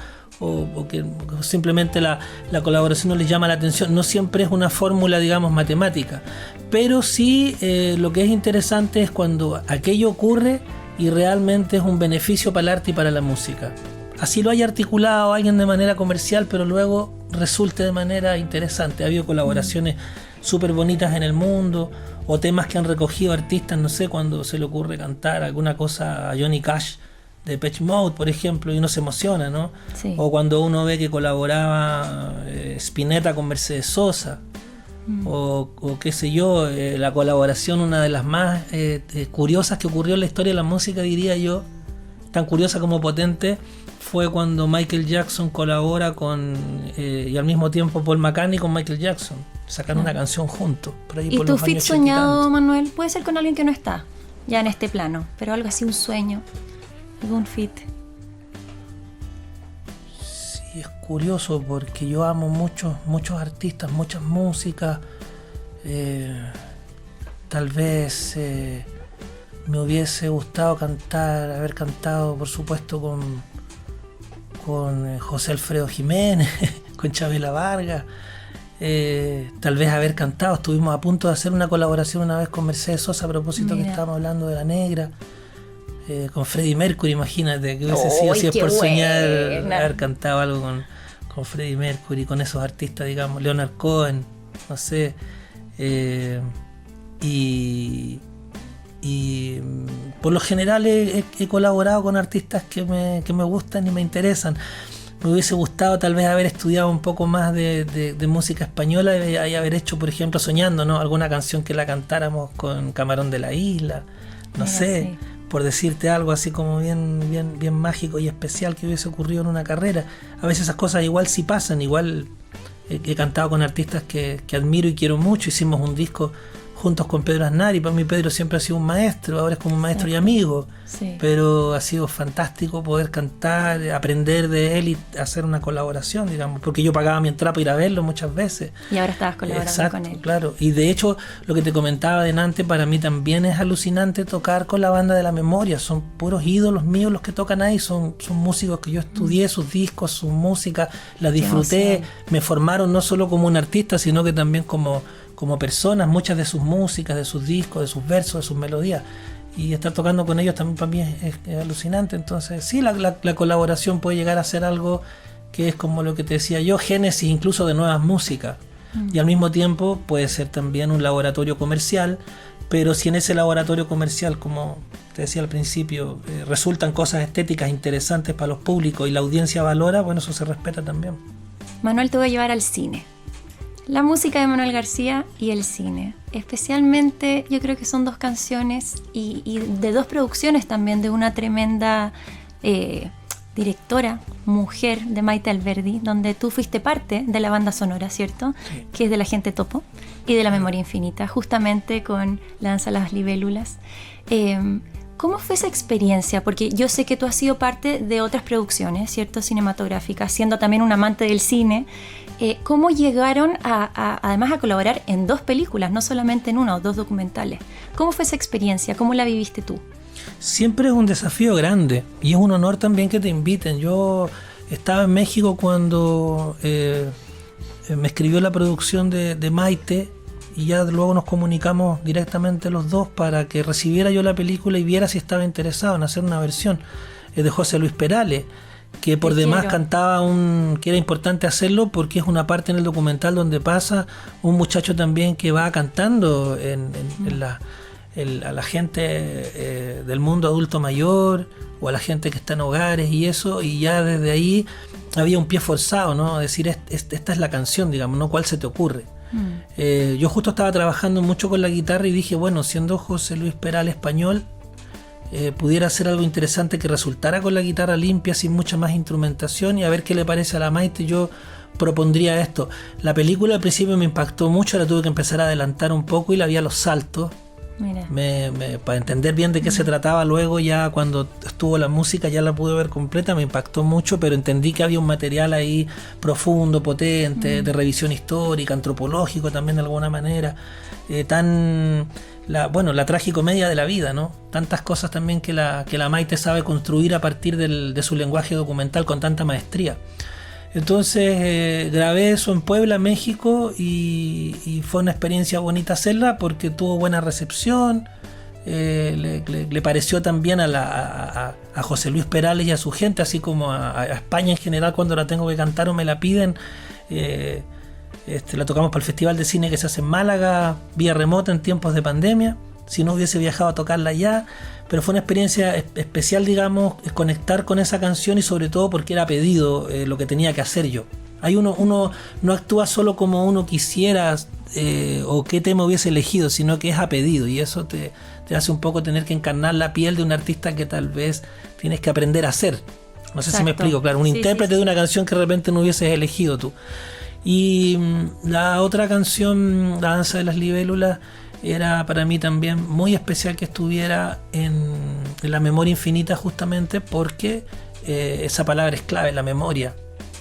S2: o que simplemente la colaboración no les llama la atención. No siempre es una fórmula, digamos, matemática. Pero sí lo que es interesante es cuando aquello ocurre y realmente es un beneficio para el arte y para la música. Así lo haya articulado alguien de manera comercial, pero luego resulte de manera interesante. Ha habido colaboraciones súper bonitas en el mundo, o temas que han recogido artistas, no sé, cuando se le ocurre cantar alguna cosa a Johnny Cash de Depeche Mode, por ejemplo, y uno se emociona, ¿no?
S1: Sí.
S2: O cuando uno ve que colaboraba Spinetta con Mercedes Sosa, o qué sé yo, la colaboración, una de las más curiosas que ocurrió en la historia de la música, diría yo, tan curiosa como potente, fue cuando Michael Jackson colabora con y al mismo tiempo Paul McCartney con Michael Jackson. Sacaron una canción juntos. Por ahí
S1: ¿Y
S2: por
S1: tu
S2: los
S1: feat
S2: años
S1: soñado,
S2: 80 y
S1: Manuel? Puede ser con alguien que no está ya en este plano, pero algo así, un sueño, algún feat.
S2: Sí, es curioso porque yo amo muchos artistas, muchas músicas. Tal vez me hubiese gustado haber cantado, por supuesto, con José Alfredo Jiménez, con Chabela Vargas. Tal vez haber cantado, estuvimos a punto de hacer una colaboración una vez con Mercedes Sosa a propósito.
S1: Mira.
S2: Que estábamos hablando de La Negra, con Freddie Mercury. Imagínate que hubiese sido, si es
S1: qué
S2: por soñar,
S1: buena.
S2: haber cantado algo con Freddie Mercury, con esos artistas, digamos, Leonard Cohen, no sé, y por lo general he colaborado con artistas que me gustan y me interesan. Me hubiese gustado tal vez haber estudiado un poco más de música española y haber hecho, por ejemplo, Soñando, ¿no? Alguna canción que la cantáramos con Camarón de la Isla, no sé,
S1: sí.
S2: por decirte algo así como bien mágico y especial que hubiese ocurrido en una carrera. A veces esas cosas igual sí pasan, igual he cantado con artistas que admiro y quiero mucho. Hicimos un disco juntos con Pedro Aznar y para mí Pedro siempre ha sido un maestro, ahora es como un maestro y amigo,
S1: Sí.
S2: pero ha sido fantástico poder cantar, aprender de él y hacer una colaboración, digamos, porque yo pagaba mi entrada para ir a verlo muchas veces.
S1: Y ahora estabas colaborando
S2: Exacto,
S1: con él.
S2: claro. Y de hecho, lo que te comentaba delante, para mí también es alucinante tocar con la Banda de la Memoria. Son puros ídolos míos los que tocan ahí, son músicos que yo estudié, sus discos, su música, la disfruté,
S1: emoción.
S2: me formaron no solo como un artista, sino que también como personas, muchas de sus músicas, de sus discos, de sus versos, de sus melodías. Y estar tocando con ellos también para mí es alucinante. Entonces, sí, la colaboración puede llegar a ser algo que es como lo que te decía yo, génesis incluso de nuevas músicas. y al mismo tiempo puede ser también un laboratorio comercial, pero si en ese laboratorio comercial, como te decía al principio, resultan cosas estéticas interesantes para los públicos y la audiencia valora, bueno, eso se respeta también.
S1: Manuel, te voy a llevar al cine. La música de Manuel García y el cine. Especialmente, yo creo que son dos canciones y de dos producciones también, de una tremenda directora, mujer, de Maite Alberdi, donde tú fuiste parte de la banda sonora, ¿cierto? Sí. Que es de La Gente Topo y de La Memoria Infinita, justamente con La Danza de las Libélulas. ¿Cómo fue esa experiencia? Porque yo sé que tú has sido parte de otras producciones, ¿cierto? Cinematográficas, siendo también un amante del cine. ¿Cómo llegaron además a colaborar en dos películas, no solamente en una o dos documentales? ¿Cómo fue esa experiencia? ¿Cómo la viviste tú?
S2: Siempre es un desafío grande y es un honor también que te inviten. Yo estaba en México cuando me escribió la producción de Maite, y ya luego nos comunicamos directamente los dos para que recibiera yo la película y viera si estaba interesado en hacer una versión de José Luis Perales, que por demás cantaba que era importante hacerlo porque es una parte en el documental donde pasa un muchacho también que va cantando a la gente del mundo adulto mayor o a la gente que está en hogares y eso, y ya desde ahí había un pie forzado, ¿no? Decir, esta es la canción, digamos, ¿no? ¿Cuál se te ocurre? Yo justo estaba trabajando mucho con la guitarra y dije, bueno, siendo José Luis Perales español, pudiera hacer algo interesante que resultara con la guitarra limpia, sin mucha más instrumentación, y a ver qué le parece a la Maite. Yo propondría esto. La película al principio me impactó mucho, la tuve que empezar a adelantar un poco y la vi a los saltos. Para entender bien de qué se trataba, luego ya cuando estuvo la música ya la pude ver completa, me impactó mucho, pero entendí que había un material ahí profundo, potente, de revisión histórica, antropológico también de alguna manera, la tragicomedia de la vida, ¿no? Tantas cosas también que la Maite sabe construir a partir de su lenguaje documental con tanta maestría. Entonces grabé eso en Puebla, México, y fue una experiencia bonita hacerla porque tuvo buena recepción. Le pareció también a José Luis Perales y a su gente, así como a España en general, cuando la tengo que cantar o me la piden. La tocamos para el Festival de Cine que se hace en Málaga, vía remota en tiempos de pandemia. Si no hubiese viajado a tocarla allá, pero fue una experiencia especial, digamos, conectar con esa canción, y sobre todo porque era pedido lo que tenía que hacer yo. Ahí uno no actúa solo como uno quisiera o qué tema hubiese elegido, sino que es a pedido, y eso te hace un poco tener que encarnar la piel de un artista que tal vez tienes que aprender a hacer. No sé si me explico, claro, un intérprete de una canción que de repente no hubieses elegido tú. Y la otra canción, La Danza de las Libélulas, era para mí también muy especial que estuviera en La Memoria Infinita, justamente porque esa palabra es clave, la memoria.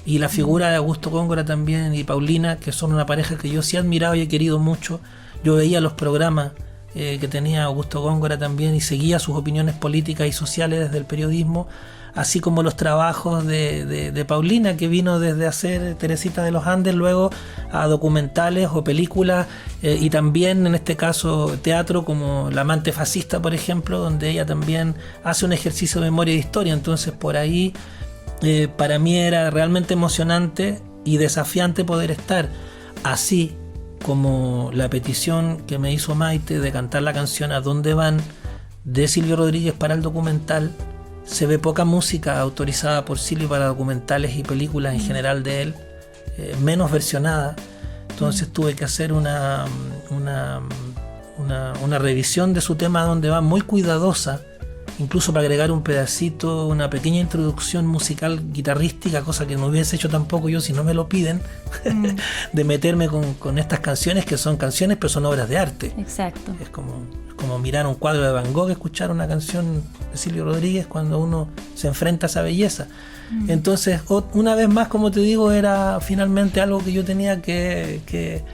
S2: Y la figura de Augusto Góngora también y Paulina, que son una pareja que yo sí he admirado y he querido mucho. Yo veía los programas que tenía Augusto Góngora también y seguía sus opiniones políticas y sociales desde el periodismo, así como los trabajos de Paulina, que vino desde hacer Teresita de los Andes luego a documentales o películas, y también en este caso teatro, como La Amante Fascista, por ejemplo, donde ella también hace un ejercicio de memoria y de historia. Entonces por ahí para mí era realmente emocionante y desafiante poder estar, así como la petición que me hizo Maite de cantar la canción ¿A dónde van?, de Silvio Rodríguez para el documental. Se ve poca música autorizada por Silvio para documentales y películas en general de él, menos versionada. Entonces tuve que hacer una revisión de su tema donde va, muy cuidadosa, incluso para agregar un pedacito, una pequeña introducción musical guitarrística, cosa que no hubiese hecho tampoco yo si no me lo piden, de meterme con estas canciones, que son canciones pero son obras de arte.
S1: Exacto.
S2: Es como mirar un cuadro de Van Gogh, escuchar una canción de Silvio Rodríguez cuando uno se enfrenta a esa belleza. Entonces, una vez más, como te digo, era finalmente algo que yo tenía que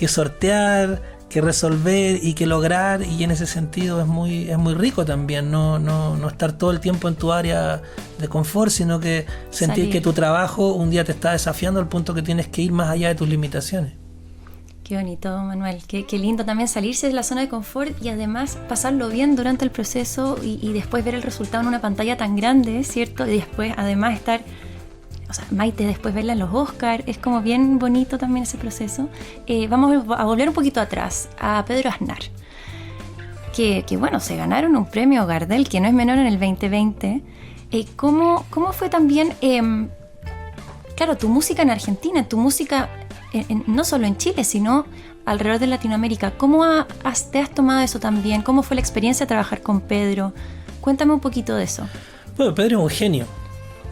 S2: sortear, que resolver y que lograr, y en ese sentido es muy rico también no estar todo el tiempo en tu área de confort, sino que sentir que tu trabajo un día te está desafiando al punto que tienes que ir más allá de tus limitaciones.
S1: Qué bonito, Manuel. Qué lindo también salirse de la zona de confort y además pasarlo bien durante el proceso y después ver el resultado en una pantalla tan grande, ¿cierto? Y después además estar o sea, Maite después verla en los Oscars, es como bien bonito también ese proceso. Vamos a volver un poquito atrás, a Pedro Aznar, que bueno, se ganaron un premio Gardel, que no es menor, en el 2020. ¿Cómo fue también, claro, tu música en Argentina, tu música no solo en Chile, sino alrededor de Latinoamérica? ¿Cómo te has tomado eso también? ¿Cómo fue la experiencia de trabajar con Pedro? Cuéntame un poquito de eso.
S2: Bueno, Pedro es un genio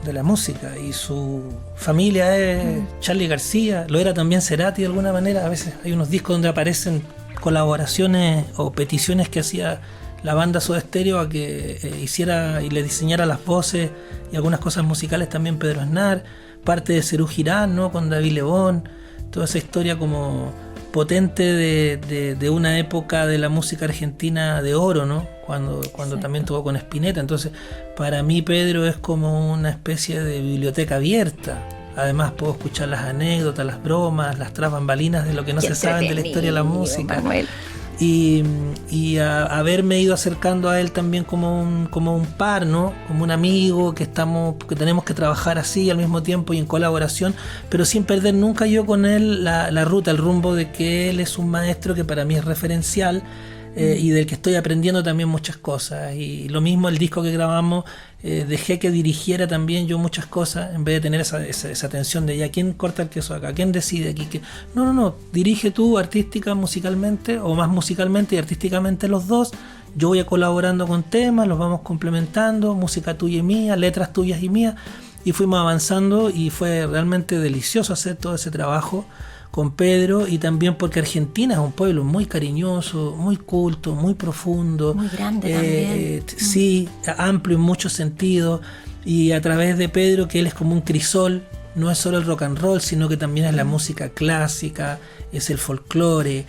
S2: de la música y su familia es Charly García, lo era también Cerati de alguna manera. A veces hay unos discos donde aparecen colaboraciones o peticiones que hacía la banda Soda Stereo a que hiciera y le diseñara las voces y algunas cosas musicales también Pedro Aznar, parte de Serú Girán, ¿no? Con David Lebón, toda esa historia como potente de una época de la música argentina de oro, ¿no? Cuando también tuvo con Spinetta. Entonces, para mí Pedro es como una especie de biblioteca abierta. Además puedo escuchar las anécdotas, las bromas, las tras bambalinas de lo que no se sabe de la historia de la música.
S1: Manuel.
S2: Y a haberme ido acercando a él también como un par, ¿no? Como un amigo que tenemos que trabajar así al mismo tiempo y en colaboración, pero sin perder nunca yo con él la ruta, el rumbo de que él es un maestro que para mí es referencial. Y del que estoy aprendiendo también muchas cosas. Y lo mismo el disco que grabamos, dejé que dirigiera también yo muchas cosas, en vez de tener esa tensión de ya, ¿quién corta el queso acá? ¿Quién decide aquí? No, dirige tú artística, musicalmente, o más musicalmente y artísticamente los dos. Yo voy colaborando con temas, los vamos complementando, música tuya y mía, letras tuyas y mías, y fuimos avanzando y fue realmente delicioso hacer todo ese trabajo con Pedro, y también porque Argentina es un pueblo muy cariñoso, muy culto, muy profundo,
S1: muy grande también.
S2: Sí, amplio en muchos sentidos, y a través de Pedro, que él es como un crisol, no es solo el rock and roll, sino que también es la música clásica, es el folclore,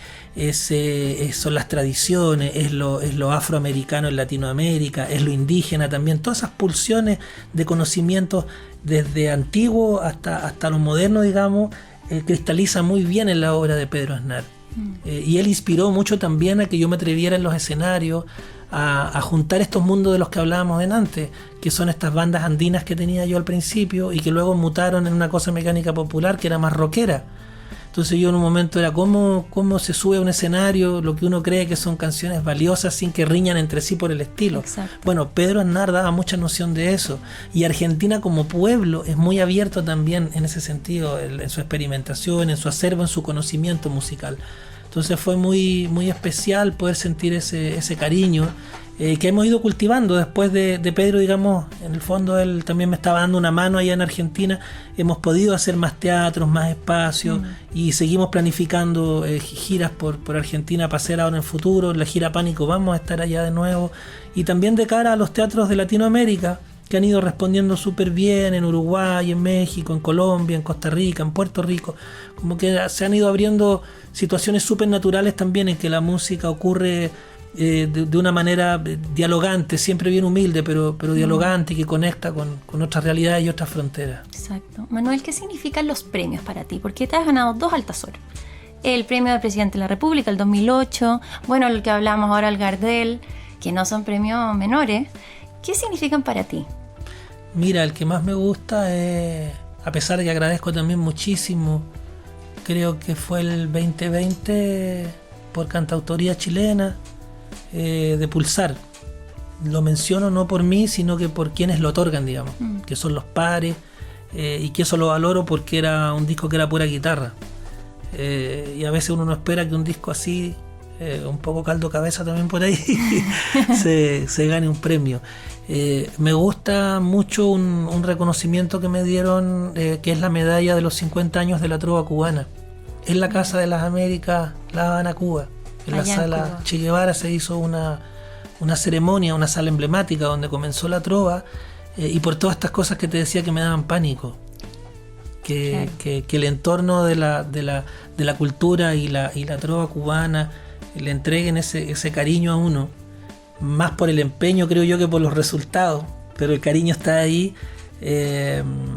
S2: son las tradiciones, es lo afroamericano en Latinoamérica, es lo indígena también, todas esas pulsiones de conocimientos desde antiguo hasta lo moderno, digamos, cristaliza muy bien en la obra de Pedro Aznar. Y él inspiró mucho también a que yo me atreviera en los escenarios a juntar estos mundos de los que hablábamos antes, que son estas bandas andinas que tenía yo al principio y que luego mutaron en una cosa mecánica popular que era más rockera. Entonces yo en un momento era cómo se sube a un escenario lo que uno cree que son canciones valiosas sin que riñan entre sí por el estilo.
S1: Exacto.
S2: Bueno, Pedro Aznar daba mucha noción de eso, y Argentina como pueblo es muy abierto también en ese sentido, en su experimentación, en su acervo, en su conocimiento musical. Entonces fue muy, muy especial poder sentir ese cariño que hemos ido cultivando después de Pedro, digamos. En el fondo él también me estaba dando una mano allá en Argentina. Hemos podido hacer más teatros, más espacios, y seguimos planificando giras por Argentina para hacer ahora en el futuro. La gira Pánico vamos a estar allá de nuevo, y también de cara a los teatros de Latinoamérica que han ido respondiendo súper bien en Uruguay, en México, en Colombia, en Costa Rica, en Puerto Rico. Como que se han ido abriendo situaciones súper naturales también en que la música ocurre de una manera dialogante, siempre bien humilde, pero dialogante, y que conecta con otras realidades y otras fronteras.
S1: Exacto. Manuel, ¿qué significan los premios para ti? Porque te has ganado 2 Altasor. El premio del Presidente de la República, el 2008, bueno, el que hablamos ahora, el Gardel, que no son premios menores. ¿Qué significan para ti?
S2: Mira, el que más me gusta es, a pesar de que agradezco también muchísimo, creo que fue el 2020 por cantautoría chilena, de Pulsar. Lo menciono no por mí, sino que por quienes lo otorgan, digamos, que son los pares, y que eso lo valoro porque era un disco que era pura guitarra. Y a veces uno no espera que un disco así, un poco caldo cabeza también por ahí, se gane un premio. Me gusta mucho un reconocimiento que me dieron, que es la medalla de los 50 años de la trova cubana. En la Casa de las Américas, La Habana, Cuba. En la sala Che Guevara se hizo una ceremonia, una sala emblemática donde comenzó la trova, y por todas estas cosas que te decía que me daban pánico. Que el entorno de la cultura y la trova cubana le entreguen ese cariño a uno, más por el empeño, creo yo, que por los resultados, pero el cariño está ahí.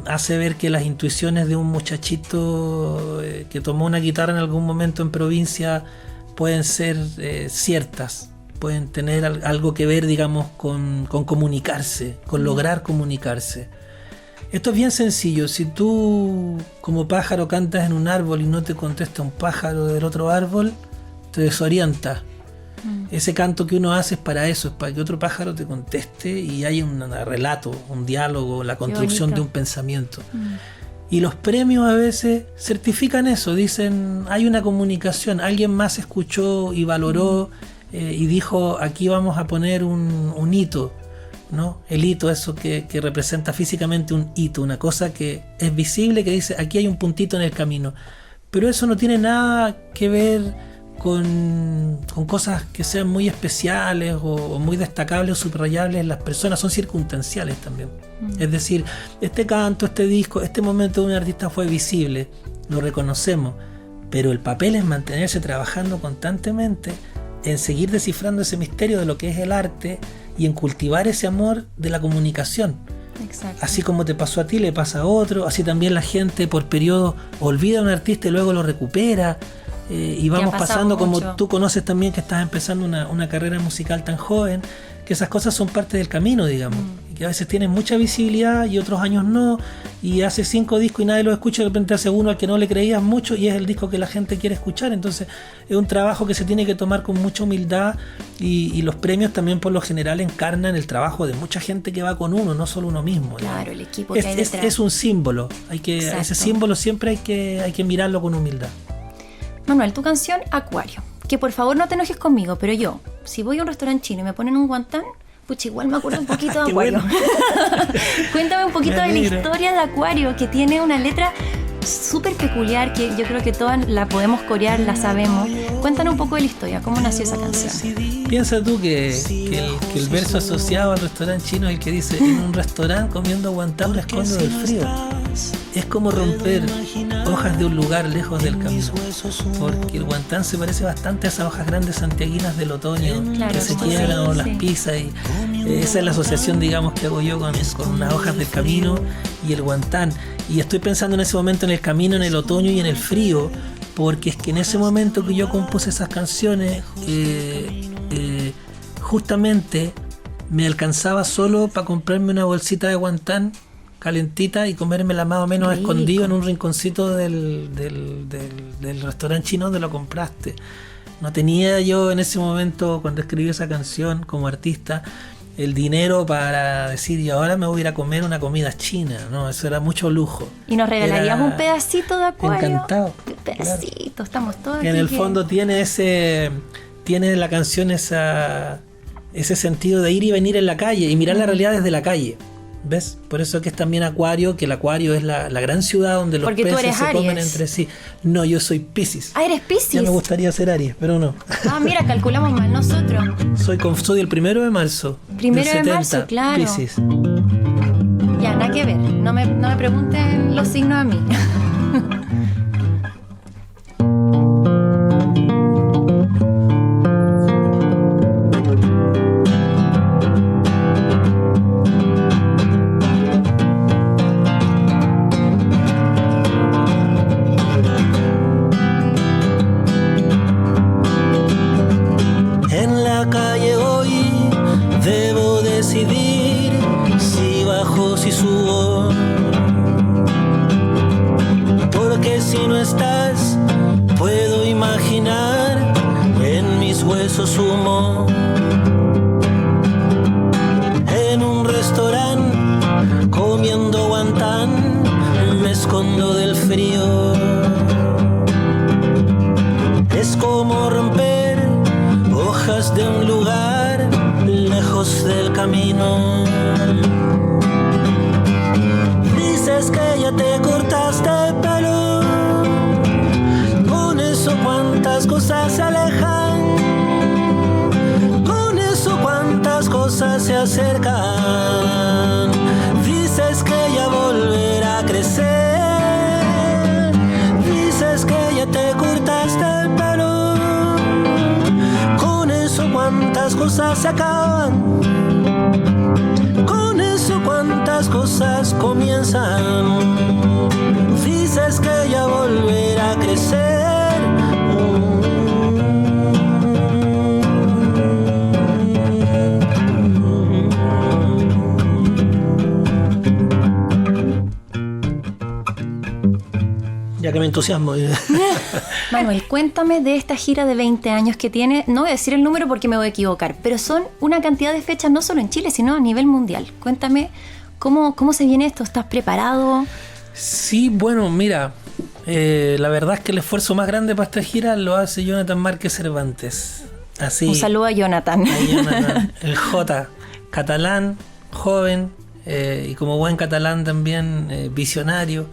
S2: Hace ver que las intuiciones de un muchachito que tomó una guitarra en algún momento en provincia pueden ser ciertas, pueden tener algo que ver, digamos, con comunicarse, con lograr comunicarse. Esto es bien sencillo. Si tú como pájaro cantas en un árbol y no te contesta un pájaro del otro árbol, te desorienta. Ese canto que uno hace es para eso, es para que otro pájaro te conteste y haya un relato, un diálogo, la construcción de un pensamiento. Y los premios a veces certifican eso, dicen, hay una comunicación, alguien más escuchó y valoró y dijo, aquí vamos a poner un hito, ¿no? El hito, eso que representa físicamente un hito, una cosa que es visible, que dice, aquí hay un puntito en el camino. Pero eso no tiene nada que ver con cosas que sean muy especiales o muy destacables o subrayables en las personas, son circunstanciales también. Es decir, este canto, este disco, este momento de un artista fue visible, lo reconocemos, pero el papel es mantenerse trabajando constantemente en seguir descifrando ese misterio de lo que es el arte y en cultivar ese amor de la comunicación.
S1: Exacto.
S2: Así como te pasó a ti, le pasa a otro, así también la gente por periodos olvida a un artista y luego lo recupera. Y vamos pasando, como tú conoces también, que estás empezando una carrera musical tan joven, que esas cosas son parte del camino, digamos, y que a veces tienen mucha visibilidad y otros años no, y hace 5 discos y nadie los escucha, de repente hace uno al que no le creías mucho y es el disco que la gente quiere escuchar. Entonces es un trabajo que se tiene que tomar con mucha humildad, y los premios también por lo general encarnan el trabajo de mucha gente que va con uno, no solo uno mismo.
S1: Claro, el equipo que hay detrás.
S2: Es un símbolo, ese símbolo siempre hay que mirarlo con humildad.
S1: Manuel, tu canción Acuario, que por favor no te enojes conmigo, pero yo, si voy a un restaurante chino y me ponen un guantán, pucha, igual me acuerdo un poquito de Acuario.
S2: Bueno.
S1: Cuéntame un poquito de la historia de Acuario, que tiene una letra súper peculiar, que yo creo que todas la podemos corear, la sabemos. Cuéntanos un poco de la historia, cómo nació esa canción.
S2: Piensa tú que el verso asociado al restaurante chino es el que dice, en un restaurante comiendo guantán me escondo del frío. Es como romper hojas de un lugar lejos del camino, porque el guantán se parece bastante a esas hojas grandes santiaguinas del otoño, claro, que se quiebran o las pisas, y esa es la asociación, digamos, que hago yo con unas hojas del camino y el guantán. Y estoy pensando en ese momento en el camino, en el otoño y en el frío, porque es que en ese momento que yo compuse esas canciones, justamente me alcanzaba solo para comprarme una bolsita de guantán calentita y comérmela más o menos rico, escondido en un rinconcito del restaurante chino donde lo compraste. No tenía yo en ese momento, cuando escribí esa canción como artista, el dinero para decir, y ahora me voy a ir a comer una comida china, ¿no? Eso era mucho lujo.
S1: ¿Y nos regalarías un pedacito de Acuario?
S2: Encantado.
S1: Un pedacito, claro. Estamos todos
S2: que
S1: aquí.
S2: En el fondo tiene la canción ese sentido de ir y venir en la calle y mirar la realidad desde la calle. ¿Ves? Por eso que es también Acuario, que el Acuario es la gran ciudad donde los
S1: porque
S2: peces se
S1: Aries.
S2: comen entre sí. No, yo soy Piscis.
S1: Ah, ¿eres Piscis?
S2: Ya me gustaría ser Aries, pero no.
S1: Ah, mira, calculamos mal nosotros.
S2: Soy el 1 de marzo.
S1: 1 de marzo, claro.
S2: Piscis.
S1: Ya, nada que ver. No me pregunten los signos a mí.
S9: Humo en un restaurante comiendo guantán, me escondo del frío. Es como romper hojas de un lugar lejos del camino. Dices que ya te cortaste el pelo, con eso cuántas cosas se alejan, cuántas cosas se acercan. Dices que ya volverá a crecer, dices que ya te cortaste el pelo, con eso cuántas cosas se acaban, con eso cuántas cosas comienzan. Dices que ya volverá a crecer.
S2: Mira que me entusiasmo.
S1: Manuel, cuéntame de esta gira de 20 años que tiene. No voy a decir el número porque me voy a equivocar, pero son una cantidad de fechas no solo en Chile, sino a nivel mundial. Cuéntame cómo se viene esto. ¿Estás preparado?
S2: Sí, bueno, mira, la verdad es que el esfuerzo más grande para esta gira lo hace Jonathan Márquez Cervantes. Así,
S1: un saludo a Jonathan.
S2: El J, catalán, joven, y como buen catalán también visionario.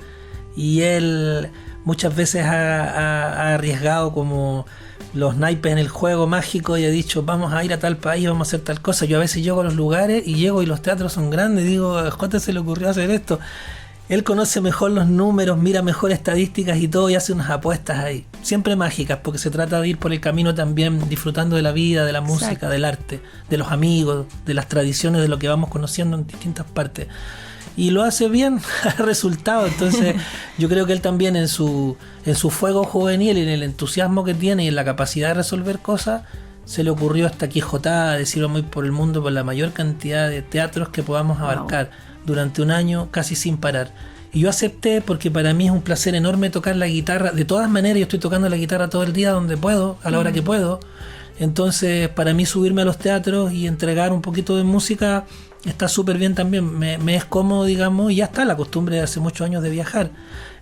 S2: Y él muchas veces ha arriesgado como los naipes en el juego mágico y ha dicho, vamos a ir a tal país, vamos a hacer tal cosa. Yo a veces llego a los lugares y llego y los teatros son grandes, digo, ¿a J se le ocurrió hacer esto? Él conoce mejor los números, mira mejor estadísticas y todo, y hace unas apuestas ahí, siempre mágicas, porque se trata de ir por el camino también disfrutando de la vida, de la música, exacto, del arte, de los amigos, de las tradiciones, de lo que vamos conociendo en distintas partes. Y lo hace bien, ha resultado. Entonces yo creo que él también en su fuego juvenil y en el entusiasmo que tiene y en la capacidad de resolver cosas, se le ocurrió esta Quijotada, decir vamos a ir por el mundo por la mayor cantidad de teatros que podamos abarcar durante un año casi sin parar. Y yo acepté porque para mí es un placer enorme tocar la guitarra. De todas maneras yo estoy tocando la guitarra todo el día donde puedo, a la hora que puedo. Entonces para mí subirme a los teatros y entregar un poquito de música está súper bien también, me es cómodo, digamos, y ya está la costumbre de hace muchos años de viajar.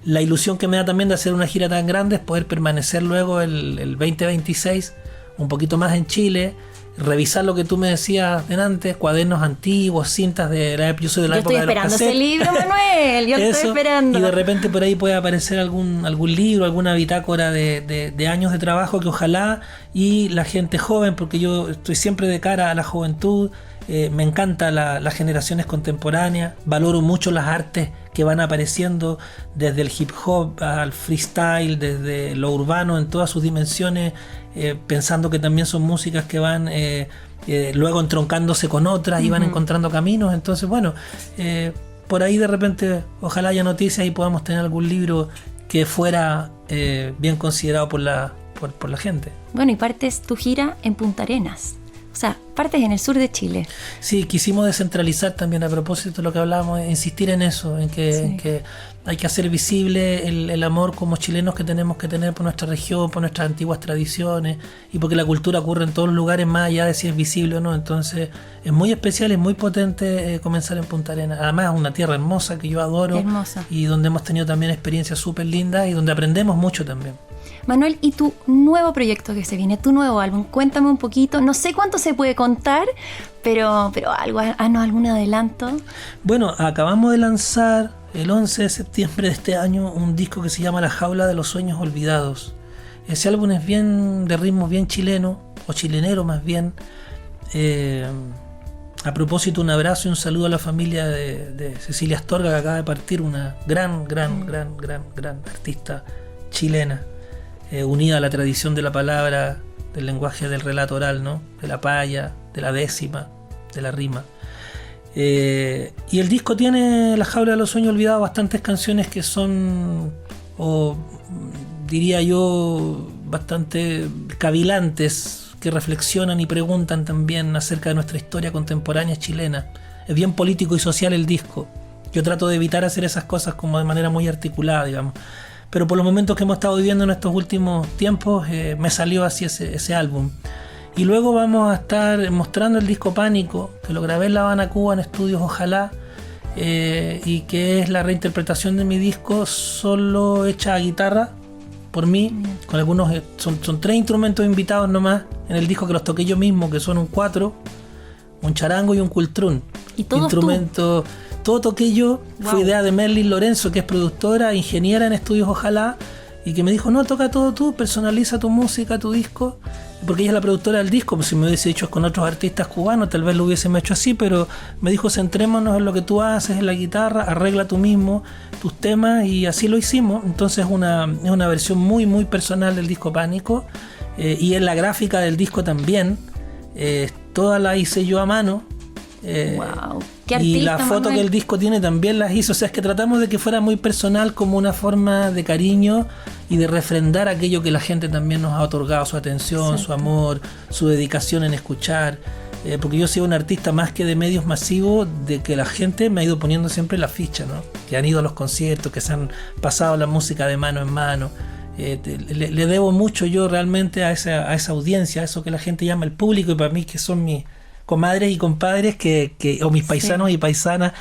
S2: La ilusión que me da también de hacer una gira tan grande es poder permanecer luego el 2026 un poquito más en Chile, revisar lo que tú me decías antes, cuadernos antiguos, cintas yo soy de la época de los cassettes. Yo estoy esperando ese libro, Manuel, yo estoy esperando. Y de repente por ahí puede aparecer algún libro, alguna bitácora de años de trabajo que ojalá, y la gente joven, porque yo estoy siempre de cara a la juventud, me encanta las generaciones contemporáneas, valoro mucho las artes que van apareciendo desde el hip hop al freestyle, desde lo urbano en todas sus dimensiones, pensando que también son músicas que van luego entroncándose con otras y van encontrando caminos. Entonces bueno, por ahí de repente ojalá haya noticias y podamos tener algún libro que fuera bien considerado por la gente.
S1: Bueno, y partes tu gira en Punta Arenas. O sea, partes en el sur de Chile.
S2: Sí, quisimos descentralizar también, a propósito de lo que hablábamos, insistir en eso, en que hay que hacer visible el amor como chilenos que tenemos que tener por nuestra región, por nuestras antiguas tradiciones, y porque la cultura ocurre en todos los lugares más allá de si es visible o no. Entonces es muy especial, es muy potente comenzar en Punta Arenas. Además es una tierra hermosa que yo adoro, hermosa, y donde hemos tenido también experiencias súper lindas y donde aprendemos mucho también.
S1: Manuel, y tu nuevo proyecto que se viene, tu nuevo álbum, cuéntame un poquito. No sé cuánto se puede contar, pero algo, haznos algún adelanto.
S2: Bueno, acabamos de lanzar el 11 de septiembre de este año un disco que se llama La Jaula de los Sueños Olvidados. Ese álbum es bien de ritmo bien chileno, o chilenero más bien. A propósito, un abrazo y un saludo a la familia de Cecilia Astorga, que acaba de partir, una gran artista chilena. Unida a la tradición de la palabra, del lenguaje del relato oral, ¿no? De la paya, de la décima, de la rima. Y el disco tiene, La Jaula de los Sueños Olvidados, bastantes canciones que son, o diría yo, bastante cavilantes, que reflexionan y preguntan también acerca de nuestra historia contemporánea chilena. Es bien político y social el disco. Yo trato de evitar hacer esas cosas como de manera muy articulada, digamos. Pero por los momentos que hemos estado viviendo en estos últimos tiempos, me salió así ese álbum. Y luego vamos a estar mostrando el disco Pánico, que lo grabé en La Habana, Cuba, en estudios Ojalá, y que es la reinterpretación de mi disco solo hecha a guitarra por mí, con algunos, son 3 instrumentos invitados nomás en el disco, que los toqué yo mismo, que son un 4, un charango y un cultrún.
S1: ¿Y todos
S2: instrumentos? Todo toqué yo. Wow. Fue idea de Merlin Lorenzo, que es productora, ingeniera en estudios Ojalá, y que me dijo, no, toca todo tú, personaliza tu música, tu disco, porque ella es la productora del disco. Pues si me hubiese hecho con otros artistas cubanos, tal vez lo hubiésemos hecho así, pero me dijo, centrémonos en lo que tú haces, en la guitarra, arregla tú mismo tus temas, y así lo hicimos. Entonces es una versión muy, muy personal del disco Pánico, y en la gráfica del disco también, toda la hice yo a mano.
S1: Wow. ¿Qué artista,
S2: y la foto
S1: Manuel?
S2: Que el disco tiene también las hizo. O sea, es que tratamos de que fuera muy personal, como una forma de cariño y de refrendar aquello que la gente también nos ha otorgado, su atención, exacto, su amor, su dedicación en escuchar. porque yo he sido un artista más que de medios masivos, de que la gente me ha ido poniendo siempre la ficha, ¿no? Que han ido a los conciertos, que se han pasado la música de mano en mano. Le debo mucho yo realmente a esa audiencia, a eso que la gente llama el público, y para mí que son mis comadres y compadres o mis paisanos y paisanas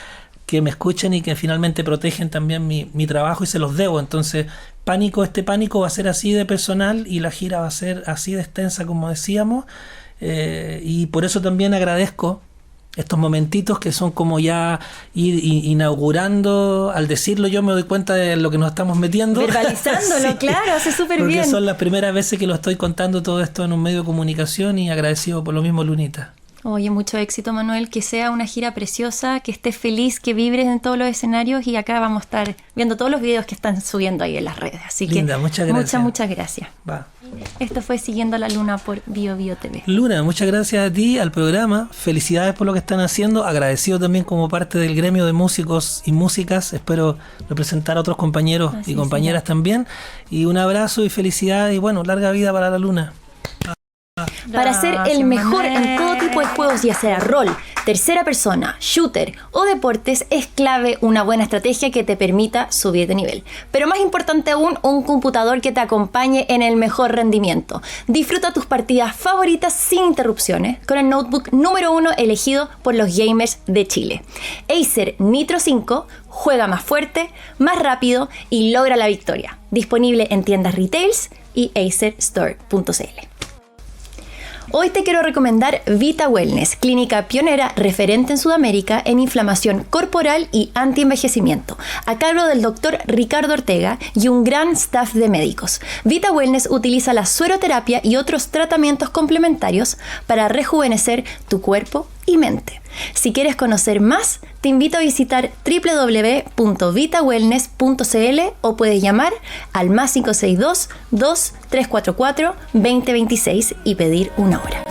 S2: que me escuchan y que finalmente protegen también mi trabajo, y se los debo. Entonces, este pánico va a ser así de personal y la gira va a ser así de extensa, como decíamos, y por eso también agradezco estos momentitos que son como ya ir inaugurando. Al decirlo yo me doy cuenta de lo que nos estamos metiendo.
S1: Verbalizándolo, sí, claro, hace súper bien.
S2: Porque son las primeras veces que lo estoy contando todo esto en un medio de comunicación, y agradecido por lo mismo, Lunita.
S1: Oye, mucho éxito, Manuel, que sea una gira preciosa, que estés feliz, que vibres en todos los escenarios, y acá vamos a estar viendo todos los videos que están subiendo ahí en las redes. Así
S2: Linda,
S1: que
S2: muchas gracias.
S1: Muchas gracias.
S2: Va.
S1: Esto fue Siguiendo la Luna por Bio Bio TV.
S2: Luna, muchas gracias a ti, al programa. Felicidades por lo que están haciendo. Agradecido también como parte del gremio de músicos y músicas. Espero representar a otros compañeros y compañeras también. Y un abrazo y felicidades, y bueno, larga vida para la Luna.
S1: Para ser el mejor en todo tipo de juegos, ya sea rol, tercera persona, shooter o deportes, es clave una buena estrategia que te permita subir de nivel. Pero más importante aún, un computador que te acompañe en el mejor rendimiento. Disfruta tus partidas favoritas sin interrupciones con el notebook número 1 elegido por los gamers de Chile. Acer Nitro 5 juega más fuerte, más rápido y logra la victoria. Disponible en tiendas retails y acerstore.cl. Hoy te quiero recomendar Vita Wellness, clínica pionera referente en Sudamérica en inflamación corporal y antienvejecimiento, a cargo del Dr. Ricardo Ortega y un gran staff de médicos. Vita Wellness utiliza la sueroterapia y otros tratamientos complementarios para rejuvenecer tu cuerpo y mente. Si quieres conocer más, te invito a visitar www.vitawellness.cl o puedes llamar al +562 2344 2026 y pedir una hora.